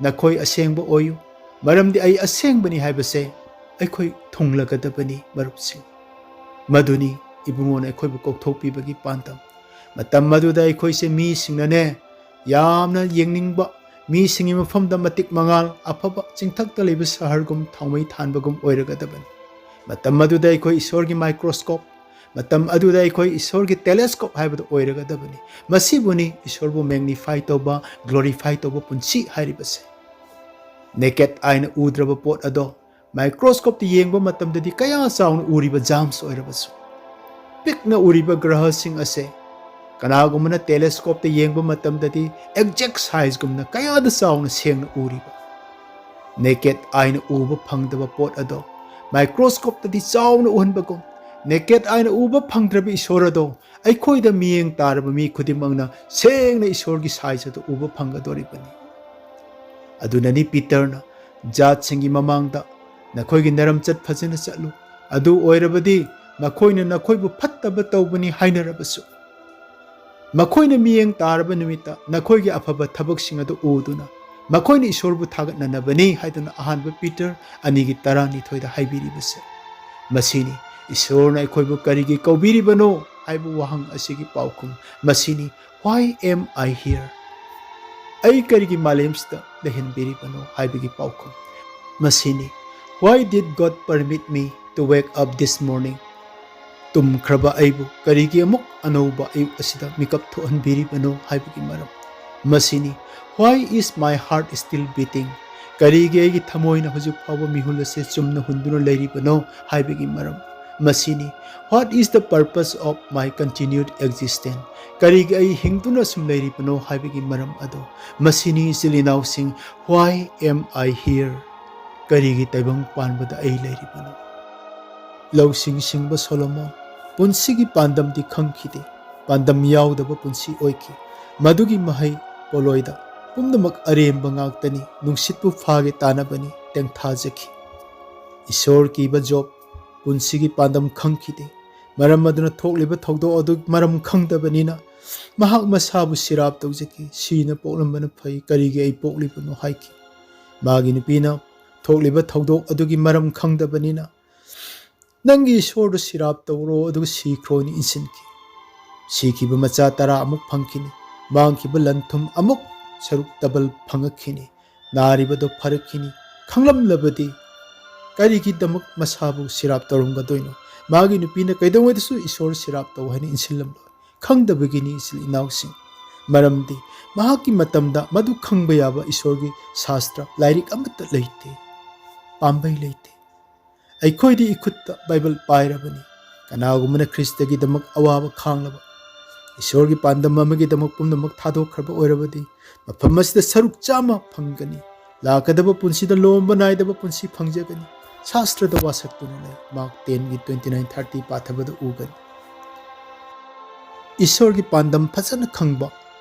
ꯅꯈꯣꯏ ꯑꯁꯦꯡꯕ ꯑꯣꯏꯌꯨ, ꯃꯔꯝꯗꯤ ꯑꯩ ꯑꯁꯦꯡꯕꯅꯤ ꯍꯥꯏꯕꯁꯦ ꯑꯩꯈꯣꯏ ꯊꯨꯡꯂꯒꯗꯕꯅꯤ ꯃꯔꯨꯞꯁꯤꯡ꯫ ꯃꯗꯨꯅꯤ ꯏꯕꯨꯡꯉꯣꯅ ꯑꯩꯈꯣꯏꯕꯨ ꯀꯧꯊꯣꯛꯄꯤꯕꯒꯤ ꯄꯥꯟꯗꯝ꯫ ꯃꯇꯝ ꯑꯗꯨꯗ ꯑꯩꯈꯣꯏꯁꯦ ꯃꯤꯁꯤꯡꯅꯅꯦ ꯌꯥꯝꯅ ꯌꯦꯡꯅꯤꯡꯕ, ꯃꯤꯁꯤꯡꯒꯤ ꯃꯐꯝꯗ ꯃꯇꯤꯛ ꯃꯉꯥꯜ ꯑꯐꯕ ꯆꯤꯡꯊꯛꯇ ꯂꯩꯕ ꯁꯍꯔꯒꯨꯝ ꯊꯥꯎꯃꯩ ꯊꯥꯟꯕꯒꯨꯝ ꯑꯣꯏꯔꯒꯗꯕꯅꯤ꯫ ꯃꯇꯝ ꯑꯗꯨꯗ ꯑꯩꯈꯣꯏ ꯏꯁꯣꯔꯒꯤ ꯃꯥꯏꯀ꯭ꯔꯣꯁꯀꯣꯞ, ꯃꯇꯝ ꯑꯗꯨꯗ ꯑꯩꯈꯣꯏ ꯏꯁꯣꯔꯒꯤ ꯇꯦꯂꯦꯁꯀꯣꯞ ꯍꯥꯏꯕꯗꯨ ꯑꯣꯏꯔꯒꯗꯕꯅꯤ꯫ ꯃꯁꯤꯕꯨꯅꯤ ꯏꯁꯣꯔꯕꯨ ꯃꯦꯒꯅꯤꯐꯥꯏ ꯇꯧꯕ, ꯒ꯭ꯂꯣꯔꯤꯐꯥꯏ ꯇꯧꯕ ꯄꯨꯟꯁꯤ ꯍꯥꯏꯔꯤꯕꯁꯦ꯫ ꯅꯦꯀꯦꯠ ꯑꯥꯏꯅ ꯎꯗ꯭ꯔꯕ ꯄꯣꯠ ꯑꯗꯣ ꯃꯥꯏꯀ꯭ꯔꯣꯁꯀꯣꯞꯇ ꯌꯦꯡꯕ ꯃꯇꯝꯗꯗꯤ ꯀꯌꯥ ꯆꯥꯎꯅ ꯎꯔꯤꯕ ꯖꯥꯝꯁ ꯑꯣꯏꯔꯕꯁꯨ, ꯄꯤꯛꯅ ꯎꯔꯤꯕ ꯒ꯭ꯔꯍꯁꯤꯡ ꯑꯁꯦ ꯀꯅꯥꯒꯨꯝꯕꯅ ꯇꯦꯂꯦꯁꯀꯣꯞꯇ ꯌꯦꯡꯕ ꯃꯇꯝꯗꯗꯤ ꯑꯦꯛꯖꯦꯛ ꯁꯥꯏꯖꯒꯨꯝꯅ ꯀꯌꯥꯗ ꯆꯥꯎꯅ ꯁꯦꯡꯅ ꯎꯔꯤꯕ, ꯅꯦꯀꯦꯠ ꯑꯥꯏꯅ ꯎꯕ ꯐꯪꯗꯕ ꯄꯣꯠ ꯑꯗꯣ ꯃꯥꯏꯀ꯭ꯔꯣꯁꯀꯣꯞꯇꯗꯤ ꯆꯥꯎꯅ ꯎꯍꯟꯕꯒꯨꯝ, ꯅꯦꯀꯦꯠ ꯑꯥꯏꯅ ꯎꯕ ꯐꯪꯗ꯭ꯔꯕ ꯏꯁꯣꯔ ꯑꯗꯣ ꯑꯩꯈꯣꯏꯗ ꯃꯤꯠꯌꯦꯡ ꯇꯥꯔꯕ ꯃꯤ ꯈꯨꯗꯤꯡꯃꯛꯅ ꯁꯦꯡꯅ ꯏꯁꯣꯔꯒꯤ ꯁꯥꯏꯖ ꯑꯗꯨ ꯎꯕ ꯐꯪꯒꯗꯣꯔꯤꯕꯅꯤ꯫ ꯑꯗꯨꯅꯅꯤ ꯄꯤꯇꯔꯅ ꯖꯥꯠꯁꯤꯡꯒꯤ ꯃꯃꯥꯡꯗ ꯅꯈꯣꯏꯒꯤ ꯅꯔꯝꯆꯠ ꯐꯖꯅ ꯆꯠꯂꯨ, ꯑꯗꯨ ꯑꯣꯏꯔꯕꯗꯤ ꯃꯈꯣꯏꯅ ꯅꯈꯣꯏꯕꯨ ꯐꯠꯇꯕ ꯇꯧꯕꯅꯤ ꯍꯥꯏꯅꯔꯕꯁꯨ ꯃꯈꯣꯏꯅ ꯃꯤꯠꯌꯦꯡ ꯇꯥꯔꯕ ꯅꯨꯃꯤꯠꯇ ꯅꯈꯣꯏꯒꯤ ꯑꯐꯕ ꯊꯕꯛꯁꯤꯡ ꯑꯗꯨ ꯎꯗꯨꯅ ꯃꯈꯣꯏꯅ ꯏꯁꯣꯔꯕꯨ ꯊꯥꯒꯠꯅꯅꯕꯅꯤ ꯍꯥꯏꯗꯨꯅ ꯑꯍꯥꯟꯕ ꯄꯤꯇꯔ 2:12 ꯍꯥꯏꯕꯤꯔꯤꯕꯁꯦ꯫ ꯃꯁꯤꯅꯤ ꯏꯁꯣꯔꯅ ꯑꯩꯈꯣꯏꯕꯨ ꯀꯔꯤꯒꯤ ꯀꯧꯕꯤꯔꯤꯕꯅꯣ ꯍꯥꯏꯕ ꯋꯥꯍꯪ ꯑꯁꯤꯒꯤ ꯄꯥꯎꯈꯨꯝ꯫ ꯃꯁꯤꯅꯤ "Why am I here?" ꯑꯩ ꯀꯔꯤꯒꯤ ꯃꯥꯂꯦꯝꯁꯤꯗ ꯂꯩꯍꯟꯕꯤꯔꯤꯕꯅꯣ ꯍꯥꯏꯕꯒꯤ ꯄꯥꯎꯈꯨꯝ꯫ ꯃꯁꯤꯅꯤ "Why did God permit me to wake up this morning?" ꯇꯨꯝꯈ꯭ꯔꯕ ꯑꯩꯕꯨ ꯀꯔꯤꯒꯤ ꯑꯃꯨꯛ ꯑꯅꯧꯕ ꯑꯌꯨꯛ ꯑꯁꯤꯗ ꯃꯤꯀꯞ ꯊꯣꯛꯍꯟꯕꯤꯔꯤꯕꯅꯣ ꯍꯥꯏꯕꯒꯤ ꯃꯔꯝ꯫ ꯃꯁꯤꯅꯤ "Why is my heart still beating?" ꯀꯔꯤꯒꯤ ꯑꯩꯒꯤ ꯊꯃꯣꯏꯅ ꯍꯧꯖꯤꯛ ꯐꯥꯎꯕ ꯃꯤꯍꯨꯜ ꯑꯁꯤ ꯆꯨꯝꯅ ꯍꯨꯟꯗꯨꯅ ꯂꯩꯔꯤꯕꯅꯣ ꯍꯥꯏꯕꯒꯤ ꯃꯔꯝ꯫ ꯃꯁꯤꯅꯤ "What is the purpose of my continued existence?" ꯀꯔꯤꯒꯤ ꯑꯩ ꯍꯤꯡꯗꯨꯅ ꯁꯨꯝ ꯂꯩꯔꯤꯕꯅꯣ ꯍꯥꯏꯕꯒꯤ ꯃꯔꯝ ꯑꯗꯣ꯫ ꯃꯁꯤꯅꯤ ꯏꯆꯤꯜ ꯏꯅꯥꯎꯁꯤꯡ "Why am I here?" ꯀꯔꯤꯒꯤ ꯇꯥꯏꯕꯪ ꯄꯥꯟꯕꯗ ꯑꯩ ꯂꯩꯔꯤꯕꯅꯣ? ꯂꯧꯁꯤꯡ ꯁꯤꯡꯕ ꯁꯣꯂꯣꯃꯣꯟ ꯄꯨꯟꯁꯤꯒꯤ ꯄꯥꯟꯗꯝꯗꯤ ꯈꯪꯈꯤꯗꯦ, ꯄꯥꯟꯗꯝ ꯌꯥꯎꯗꯕ ꯄꯨꯟꯁꯤ ꯑꯣꯏꯈꯤ꯫ ꯃꯗꯨꯒꯤ ꯃꯍꯩ ꯄꯣꯂꯣꯏꯗ ꯄꯨꯝꯅꯃꯛ ꯑꯔꯦꯝꯕ ꯉꯥꯛꯇꯅꯤ, ꯅꯨꯡꯁꯤꯠꯄꯨ ꯐꯥꯒꯦ ꯇꯥꯅꯕꯅꯤ ꯇꯦꯡꯊꯥꯖꯈꯤ꯫ ꯏꯁꯣꯔ ꯀꯤꯕ ꯖꯣꯕ ꯄꯨꯟꯁꯤꯒꯤ ꯄꯥꯟꯗꯝ ꯈꯪꯈꯤꯗꯦ, ꯃꯔꯝ ꯑꯗꯨꯅ ꯊꯣꯛꯂꯤꯕ ꯊꯧꯗꯣꯛ ꯑꯗꯨ ꯃꯔꯝ ꯈꯪꯗꯕꯅꯤꯅ ꯃꯍꯥꯛ ꯃꯁꯥꯕꯨ ꯁꯤꯔꯥꯞ ꯇꯧꯖꯈꯤ꯫ ꯁꯤꯅ ꯄꯣꯛꯂꯝꯕꯅ ꯐꯩ, ꯀꯔꯤꯒꯤ ꯑꯩ ꯄꯣꯛꯂꯤꯕꯅꯣ ꯍꯥꯏꯈꯤ꯫ ꯃꯥꯒꯤ ꯅꯨꯄꯤꯅ ꯊꯣꯛꯂꯤꯕ ꯊꯧꯗꯣꯛ ꯑꯗꯨꯒꯤ ꯃꯔꯝ ꯈꯪꯗꯕꯅꯤꯅ "ꯅꯪꯒꯤ ꯏꯁꯣꯔꯗꯨ ꯁꯤꯔꯥꯞ ꯇꯧꯔꯣ ꯑꯗꯨꯒ ꯁꯤꯈ꯭ꯔꯣꯅ insinki." ꯁꯤꯈꯤꯕ ꯃꯆꯥ 10 ꯑꯃꯨꯛ ꯐꯪꯈꯤꯅꯤ, ꯃꯥꯡꯈꯤꯕ ꯂꯟ ꯊꯨꯝ ꯑꯃꯨꯛ ꯁꯔꯨꯛ ꯗꯕꯜ ꯐꯪꯉꯛꯈꯤꯅꯤ, ꯅꯥꯔꯤꯕꯗꯣ ꯐꯔꯛꯈꯤꯅꯤ꯫ ꯈꯪꯂꯝꯂꯕꯗꯤ ꯀꯔꯤꯒꯤꯗꯃꯛ ꯃꯁꯥꯕꯨ ꯁꯤꯔꯥꯞ ꯇꯧꯔꯝꯒꯗꯣꯏꯅꯣ? ꯃꯥꯒꯤ ꯅꯨꯄꯤꯅ ꯀꯩꯗꯧꯉꯩꯗꯁꯨ ꯏꯁꯣꯔ ꯁꯤꯔꯥꯞ ꯇꯧ ꯍꯥꯏꯅ insinꯂꯝꯂꯣꯏ꯫ ꯈꯪꯗꯕꯒꯤꯅꯤ ꯏꯆꯤꯜ ꯏꯅꯥꯎꯁꯤꯡ, ꯃꯔꯝꯗꯤ ꯃꯍꯥꯛꯀꯤ ꯃꯇꯝꯗ ꯃꯗꯨ ꯈꯪꯕ ꯌꯥꯕ ꯏꯁꯣꯔꯒꯤ ꯁꯥꯁꯇ꯭ꯔ ꯂꯥꯏꯔꯤꯛ ꯑꯃꯠꯇ ꯂꯩꯇꯦ, ꯄꯥꯝꯕꯩ ꯂꯩꯇꯦ꯫ ꯑꯩꯈꯣꯏꯗꯤ ꯏꯈꯨꯠꯇ ꯕꯥꯏꯕꯜ ꯄꯥꯏꯔꯕꯅꯤ꯫ ꯀꯅꯥꯒꯨꯝꯕꯅ ꯈ꯭ꯔꯤꯁꯇꯒꯤꯗꯃꯛ ꯑꯋꯥꯕ ꯈꯥꯡꯂꯕ, ꯏꯁꯣꯔꯒꯤ ꯄꯥꯟꯗꯝ ꯑꯃꯒꯤꯗꯃꯛ ꯄꯨꯝꯅꯃꯛ ꯊꯥꯗꯣꯛꯈ꯭ꯔꯕ ꯑꯣꯏꯔꯕꯗꯤ ꯃꯐꯝ ꯑꯁꯤꯗ ꯁꯔꯨꯛ 100 ꯐꯪꯒꯅꯤ, ꯂꯥꯛꯀꯗꯕ ꯄꯨꯟꯁꯤꯗ ꯂꯣꯝꯕ ꯅꯥꯏꯗꯕ ꯄꯨꯟꯁꯤ ꯐꯪꯖꯒꯅꯤ꯫ ꯁꯥꯁꯇ꯭ꯔꯗ ꯋꯥꯁꯛꯇꯨꯅ ꯂꯩ, ꯃꯥꯔꯛ 10:29-30 ꯄꯥꯊꯕꯗ ꯎꯒꯅꯤ꯫ ꯏꯁꯣꯔꯒꯤ ꯄꯥꯟꯗꯝ ꯐꯖꯅ ꯈꯪꯕ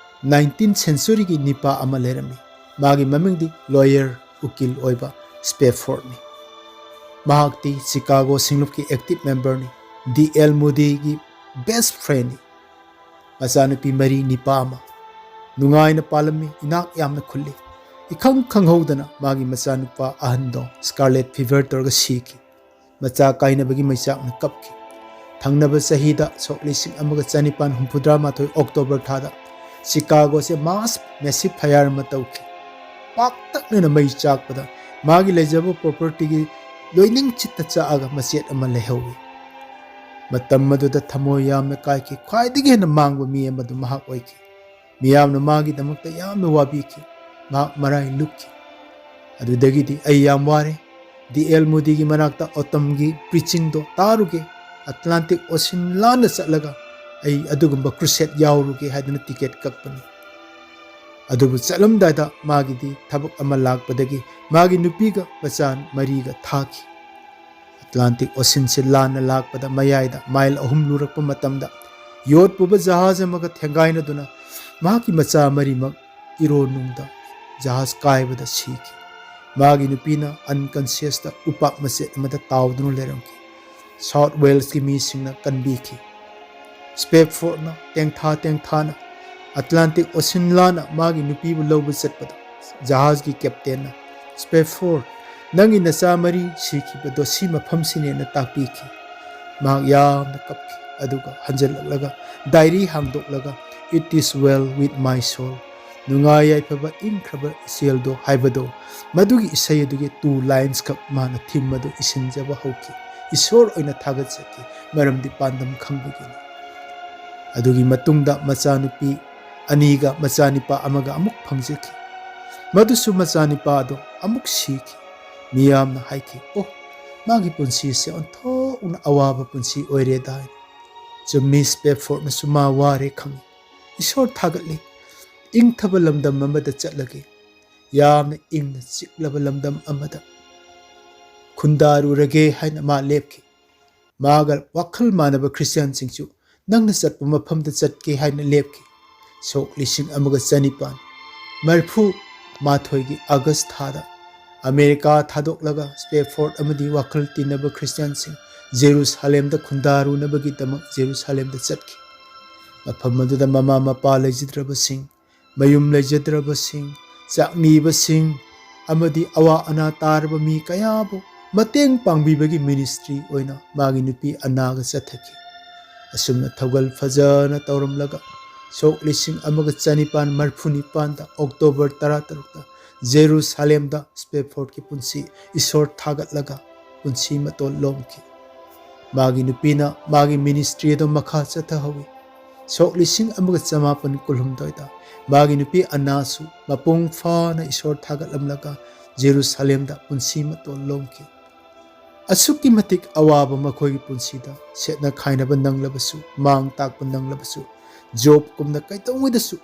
19th ꯁꯦꯟꯆꯨꯔꯤꯒꯤ ꯅꯤꯄꯥ ꯑꯃ ꯂꯩꯔꯝꯃꯤ꯫ ꯃꯥꯒꯤ ꯃꯃꯤꯡꯗꯤ ꯂꯣꯌꯔ, ꯎꯀꯤꯜ ꯑꯣꯏꯕ ꯁ꯭ꯄꯦꯐꯣꯔꯗꯅꯤ꯫ ꯃꯍꯥꯛꯇꯤ ꯆꯤꯀꯥꯒꯣ ꯁꯤꯡꯂꯨꯞꯀꯤ ꯑꯦꯛꯇꯤꯕ ꯃꯦꯝꯕꯔꯅꯤ, D.L. ꯃꯨꯗꯤꯒꯤ ꯕꯦꯁ ꯐ꯭ꯔꯦꯟꯅꯤ꯫ ꯃꯆꯥꯅꯨꯄꯤ 3 ꯅꯤꯄꯥ ꯑꯃ ꯅꯨꯡꯉꯥꯏꯅ ꯄꯥꯜꯂꯝꯃꯤ, ꯏꯅꯥꯛ ꯌꯥꯝꯅ ꯈꯨꯜꯂꯤ꯫ ꯏꯈꯪ ꯈꯪꯍꯧꯗꯅ ꯃꯥꯒꯤ ꯃꯆꯥꯅꯨꯄꯥ ꯑꯍꯟꯗꯣ ꯁ꯭ꯀꯥꯔꯂꯦꯠ ꯐꯤꯚꯔ ꯇꯧꯔꯒ ꯁꯤꯈꯤ꯫ ꯃꯆꯥ ꯀꯥꯏꯅꯕꯒꯤ ꯃꯩꯆꯥꯛꯅ ꯀꯞꯈꯤ꯫ ꯊꯪꯅꯕ ꯆꯍꯤꯗ 1962 ꯑꯣꯛꯇꯣꯕꯔ ꯊꯥꯗ ꯆꯤꯀꯥꯒꯣꯁꯦ ꯃꯥꯁ ꯃꯦꯁꯤꯚ ꯐꯌꯥꯔ ꯑꯃ ꯇꯧꯈꯤ꯫ ꯄꯥꯛꯇꯛꯅꯅ ꯃꯩ ꯆꯥꯛꯄꯗ ꯃꯥꯒꯤ ꯂꯩꯖꯕ ꯄ꯭ꯔꯣꯄꯔꯇꯤꯒꯤ ꯂꯣꯏꯅꯤꯡ ꯆꯤꯠꯇ ꯆꯥꯛꯑꯒ ꯃꯆꯦꯠ ꯑꯃ ꯂꯩꯍꯧꯏ꯫ ꯃꯇꯝ ꯑꯗꯨꯗ ꯊꯃꯣꯏ ꯌꯥꯝꯅ ꯀꯥꯏꯈꯤ꯫ ꯈ꯭ꯋꯥꯏꯗꯒꯤ ꯍꯦꯟꯅ ꯃꯥꯡꯕ ꯃꯤ ꯑꯃꯗꯨ ꯃꯍꯥꯛ ꯑꯣꯏꯈꯤ꯫ ꯃꯤꯌꯥꯝꯅ ꯃꯥꯒꯤꯗꯃꯛꯇ ꯌꯥꯝꯅ ꯋꯥꯕꯤꯈꯤ꯫ ꯃꯍꯥꯛ ꯃꯔꯥꯏ ꯂꯨꯞꯈꯤ꯫ ꯑꯗꯨꯗꯒꯤꯗꯤ "ꯑꯩ ꯌꯥꯝ ꯋꯥꯔꯦ, D.L. ꯃꯨꯗꯤꯒꯤ ꯃꯅꯥꯛꯇ ꯑꯣꯇꯝꯒꯤ ꯄ꯭ꯔꯤꯆꯤꯡꯗꯣ ꯇꯥꯔꯨꯒꯦ, ꯑꯠꯂꯥꯟꯇꯤꯛ ꯑꯣꯁꯤꯟ ꯂꯥꯟꯅ ꯆꯠꯂꯒ ꯑꯩ ꯑꯗꯨꯒꯨꯝꯕ ꯀ꯭ꯔꯨꯁꯦꯠ ꯌꯥꯎꯔꯨꯒꯦ" ꯍꯥꯏꯗꯨꯅ ꯇꯤꯀꯦꯠ ꯀꯛꯄꯅꯤ꯫ ꯑꯗꯨꯕꯨ ꯆꯠꯂꯝꯗꯥꯏꯗ ꯃꯥꯒꯤꯗꯤ ꯊꯕꯛ ꯑꯃ ꯂꯥꯛꯄꯗꯒꯤ ꯃꯥꯒꯤ ꯅꯨꯄꯤꯒ ꯃꯆꯥ 3ꯒ ꯊꯥꯈꯤ꯫ ꯑꯠꯂꯥꯟꯇꯤꯛ ꯑꯣꯁꯤꯟꯁꯦ ꯂꯥꯟꯅ ꯂꯥꯛꯄꯗ ꯃꯌꯥꯏꯗ ꯃꯥꯏꯜ 3 ꯂꯨꯔꯛꯄ ꯃꯇꯝꯗ ꯌꯣꯠ ꯄꯨꯕ ꯖꯍꯥꯖ ꯑꯃꯒ ꯊꯦꯡꯒꯥꯏꯅꯗꯨꯅ ꯃꯍꯥꯛꯀꯤ ꯃꯆꯥ ꯃꯔꯤꯃꯛ ꯏꯔꯣꯟꯅꯨꯡꯗ ꯖꯍꯥꯖ ꯀꯥꯏꯕꯗ ꯁꯤꯈꯤ꯫ ꯃꯥꯒꯤ ꯅꯨꯄꯤꯅ ꯑꯟꯀꯟꯁꯤꯌꯁꯇ ꯎꯄꯥꯛ ꯃꯆꯦꯠ ꯑꯃꯗ ꯇꯥꯎꯗꯨꯅ ꯂꯩꯔꯝꯈꯤ꯫ ꯁꯥꯎꯠ ꯋꯦꯜꯁꯀꯤ ꯃꯤꯁꯤꯡꯅ ꯀꯟꯕꯤꯈꯤ꯫ ꯁ꯭ꯄꯦꯞꯐꯣꯔꯗꯅ ꯇꯦꯡꯊꯥꯅ ꯑꯠꯂꯥꯟꯇꯤꯛ ꯑꯣꯁꯤꯟ ꯂꯥꯟꯅ ꯃꯥꯒꯤ ꯅꯨꯄꯤꯕꯨ ꯂꯧꯕ ꯆꯠꯄꯗ ꯖꯍꯥꯖꯒꯤ ꯀꯦꯞꯇꯦꯟꯅ ꯁ꯭ꯄꯦꯞꯐꯣꯔꯗ, ꯅꯪꯒꯤ ꯅꯆꯥ ꯃꯔꯤ ꯁꯤꯈꯤꯕꯗꯣ ꯁꯤ ꯃꯐꯝꯁꯤꯅꯦꯅ ꯇꯥꯛꯄꯤꯈꯤ꯫ ꯃꯍꯥꯛ ꯌꯥꯝꯅ ꯀꯞꯈꯤ ꯑꯗꯨꯒ ꯍꯟꯖꯜꯂꯛꯂꯒ dairy ꯍꯥꯡꯗꯣꯛꯂꯒ "It is well with my soul", ꯅꯨꯡꯉꯥꯏ ꯌꯥꯏꯐꯕ ꯏꯪꯈ꯭ꯔꯕ ꯏꯆꯦꯜꯗꯣ ꯍꯥꯏꯕꯗꯣ, ꯃꯗꯨꯒꯤ ꯏꯁꯩ ꯑꯗꯨꯒꯤ 2 ꯂꯥꯏꯟꯁꯈꯛ ꯃꯥꯅ ꯊꯤꯝ ꯑꯗꯨ ꯏꯁꯤꯟꯖꯕ ꯍꯧꯈꯤ꯫ ꯏꯁꯣꯔ ꯑꯣꯏꯅ ꯊꯥꯒꯠꯆꯈꯤ, ꯃꯔꯝꯗꯤ ꯄꯥꯟꯗꯝ ꯈꯪꯕꯒꯤꯅꯤ꯫ ꯑꯗꯨꯒꯤ ꯃꯇꯨꯡꯗ ꯃꯆꯥꯅꯨꯄꯤ 2ꯒ ꯃꯆꯥꯅꯤꯄꯥ 1ꯒ ꯑꯃꯨꯛ ꯐꯪꯖꯈꯤ꯫ ꯃꯗꯨꯁꯨ ꯃꯆꯥꯅꯤꯄꯥ ꯑꯗꯣ ꯑꯃꯨꯛ ꯁꯤꯈꯤ꯫ ꯃꯤꯌꯥꯝꯅ ꯍꯥꯏꯈꯤ, "ꯑꯣ, ꯃꯥꯒꯤ ꯄꯨꯟꯁꯤꯁꯦ ꯑꯣꯟꯊꯣꯛꯅ ꯑꯋꯥꯕ ꯄꯨꯟꯁꯤ ꯑꯣꯏꯔꯦꯗꯥ" ꯍꯥꯏꯅ꯫ ꯆꯨꯝꯃꯤ, ꯁ꯭ꯄꯦꯞꯐꯣꯔꯗꯅꯁꯨ ꯃꯥ ꯋꯥꯔꯦ ꯈꯪꯏ꯫ ꯏꯁꯣꯔ ꯊꯥꯒꯠꯂꯤ꯫ ꯏꯪꯊꯕ ꯂꯝꯗꯝ ꯑꯃꯗ ꯆꯠꯂꯒꯦ, ꯌꯥꯝꯅ ꯏꯪꯅ ꯆꯤꯛꯂꯕ ꯂꯝꯗꯝ ꯑꯃꯗ ꯈꯨꯟꯗꯥꯔꯨꯔꯒꯦ ꯍꯥꯏꯅ ꯃꯥ ꯂꯦꯞꯈꯤ꯫ ꯃꯥꯒ ꯋꯥꯈꯜ ꯃꯥꯟꯅꯕ ꯈ꯭ꯔꯤꯁꯇꯤꯌꯥꯟꯁꯤꯡꯁꯨ ꯅꯪꯅ ꯆꯠꯄ ꯃꯐꯝꯗ ꯆꯠꯀꯦ ꯍꯥꯏꯅ ꯂꯦꯞꯈꯤ꯫ ꯁꯣꯛ 1940 ꯑꯥꯒꯁꯠ ꯊꯥꯗ ꯑꯃꯦꯔꯤꯀꯥ ꯊꯥꯗꯣꯛꯂꯒ ꯁ꯭ꯄꯦꯞꯐꯣꯔꯗ ꯑꯃꯗꯤ ꯋꯥꯈꯜ ꯇꯤꯟꯅꯕ ꯈ꯭ꯔꯤꯁꯇꯤꯌꯥꯟꯁꯤꯡ ꯖꯦꯔꯨꯁꯥꯂꯦꯝꯗ ꯈꯨꯟꯗꯥꯔꯨꯅꯕꯒꯤꯗꯃꯛ ꯖꯦꯔꯨꯁꯥꯂꯦꯝꯗ ꯆꯠꯈꯤ꯫ ꯃꯐꯝ ꯑꯗꯨꯗ ꯃꯃꯥ ꯃꯄꯥ ꯂꯩꯖꯗ꯭ꯔꯕꯁꯤꯡ, ꯃꯌꯨꯝ ꯂꯩꯖꯗ꯭ꯔꯕꯁꯤꯡ, ꯆꯥꯛꯅꯤꯕꯁꯤꯡ ꯑꯃꯗꯤ ꯑꯋꯥ ꯑꯅꯥ ꯇꯥꯔꯕ ꯃꯤ ꯀꯌꯥꯕꯨ ꯃꯇꯦꯡ ꯄꯥꯡꯕꯤꯕꯒꯤ ꯃꯤꯅꯤꯁꯇ꯭ꯔꯤ ꯑꯣꯏꯅ ꯃꯥꯒꯤ ꯅꯨꯄꯤ ꯑꯟꯅꯥꯒ ꯆꯠꯊꯈꯤ꯫ ꯑꯁꯨꯝꯅ ꯊꯧꯒꯜ ꯐꯖꯅ ꯇꯧꯔꯝꯂꯒ ꯁꯣꯛ 1939ꯗ ꯑꯣꯛꯇꯣꯕꯔ 13ꯗ ꯖꯦꯔꯨꯁꯥꯂꯦꯝꯗ ꯁ꯭ꯄꯦꯞꯐꯣꯔꯗꯀꯤ ꯄꯨꯟꯁꯤ ꯏꯁꯣꯔ ꯊꯥꯒꯠꯂꯒ ꯄꯨꯟꯁꯤ ꯃꯇꯣꯟ ꯂꯣꯝꯈꯤ꯫ ꯃꯥꯒꯤ ꯅꯨꯄꯤꯅ ꯃꯥꯒꯤ ꯃꯤꯅꯤꯁꯇ꯭ꯔꯤ ꯑꯗꯨ ꯃꯈꯥ ꯆꯠꯊꯍꯧꯏ꯫ ꯁꯣꯛ 1918ꯗ ꯃꯥꯒꯤ ꯅꯨꯄꯤ ꯑꯟꯅꯥꯁꯨ ꯃꯄꯨꯡ ꯐꯥꯅ ꯏꯁꯣꯔ ꯊꯥꯒꯠꯂꯝꯂꯒ ꯖꯦꯔꯨꯁꯥꯂꯦꯝꯗ ꯄꯨꯟꯁꯤ ꯃꯇꯣꯟ ꯂꯣꯝꯈꯤ꯫ ꯑꯁꯨꯛꯀꯤ ꯃꯇꯤꯛ ꯑꯋꯥꯕ ꯃꯈꯣꯏꯒꯤ ꯄꯨꯟꯁꯤꯗ ꯁꯦꯠꯅ ꯈꯥꯏꯅꯕ ꯅꯪꯂꯕꯁꯨ, ꯃꯥꯡ ꯇꯥꯛꯄ ꯅꯪꯂꯕꯁꯨ, ꯖꯣꯕꯀꯨꯝꯅ ꯀꯩꯗꯧꯉꯩꯗꯁꯨ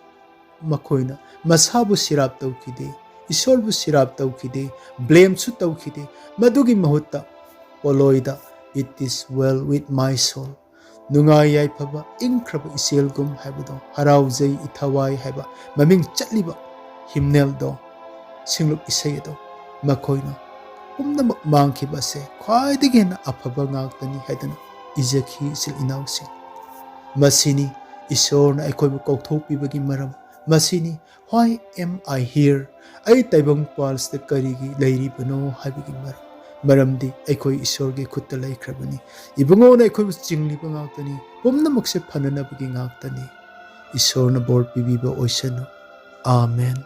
ꯃꯈꯣꯏꯅ ꯃꯁꯥꯕꯨ ꯁꯤꯔꯥꯞ ꯇꯧꯈꯤꯗꯦ, ꯏꯁꯣꯔꯕꯨ ꯁꯤꯔꯥꯞ ꯇꯧꯈꯤꯗꯦ, ꯕ꯭ꯂꯦꯝꯁꯨ ꯇꯧꯈꯤꯗꯦ꯫ ꯃꯗꯨꯒꯤ ꯃꯍꯨꯠꯇ ꯄꯣꯂꯣꯏꯗ "It is well with my soul", ꯅꯨꯡꯉꯥꯏ ꯌꯥꯏꯐꯕ ꯏꯪꯈ꯭ꯔꯕ ꯏꯆꯦꯜꯒꯨꯝ ꯍꯥꯏꯕꯗꯣ, ꯍꯔꯥꯎꯖꯩ ꯏꯊꯋꯥꯏ ꯍꯥꯏꯕ ꯃꯃꯤꯡ ꯆꯠꯂꯤꯕ ꯍꯤꯝꯅꯦꯜꯗꯣ, ꯁꯤꯡꯂꯨꯞ ꯏꯁꯩ ꯑꯗꯣ ꯃꯈꯣꯏꯅ ꯄꯨꯝꯅꯃꯛ ꯃꯥꯡꯈꯤꯕ ꯑꯁꯦ ꯈ꯭ꯋꯥꯏꯗꯒꯤ ꯍꯦꯟꯅ ꯑꯐꯕ ꯉꯥꯛꯇꯅꯤ ꯍꯥꯏꯗꯨꯅ ꯏꯖꯈꯤ ꯏꯆꯤꯜ ꯏꯅꯥꯎꯁꯤꯡ꯫ ꯃꯁꯤꯅꯤ ꯏꯁꯣꯔꯅ ꯑꯩꯈꯣꯏꯕꯨ ꯀꯧꯊꯣꯛꯄꯤꯕꯒꯤ ꯃꯔꯝ꯫ ꯃꯁꯤꯅꯤ "Why am I here", ꯑꯩ ꯇꯥꯏꯕꯪꯄꯥꯜꯁꯤꯗ ꯀꯔꯤꯒꯤ ꯂꯩꯔꯤꯕꯅꯣ ꯍꯥꯏꯕꯒꯤ ꯃꯔꯝ꯫ ꯃꯔꯝꯗꯤ ꯑꯩꯈꯣꯏ ꯏꯁꯣꯔꯒꯤ ꯈꯨꯠꯇ ꯂꯩꯈ꯭ꯔꯕꯅꯤ꯫ ꯏꯕꯨꯡꯉꯣꯅ ꯑꯩꯈꯣꯏꯕꯨ ꯆꯤꯡꯂꯤꯕ ꯉꯥꯛꯇꯅꯤ, ꯄꯨꯝꯅꯃꯛꯁꯦ ꯐꯅꯅꯕꯒꯤ ꯉꯥꯛꯇꯅꯤ꯫ ꯏꯁꯣꯔꯅ ꯕꯣꯔ ꯄꯤꯕꯤꯕ ꯑꯣꯏꯁꯅꯨ꯫ ꯑꯥꯃꯦꯟ꯫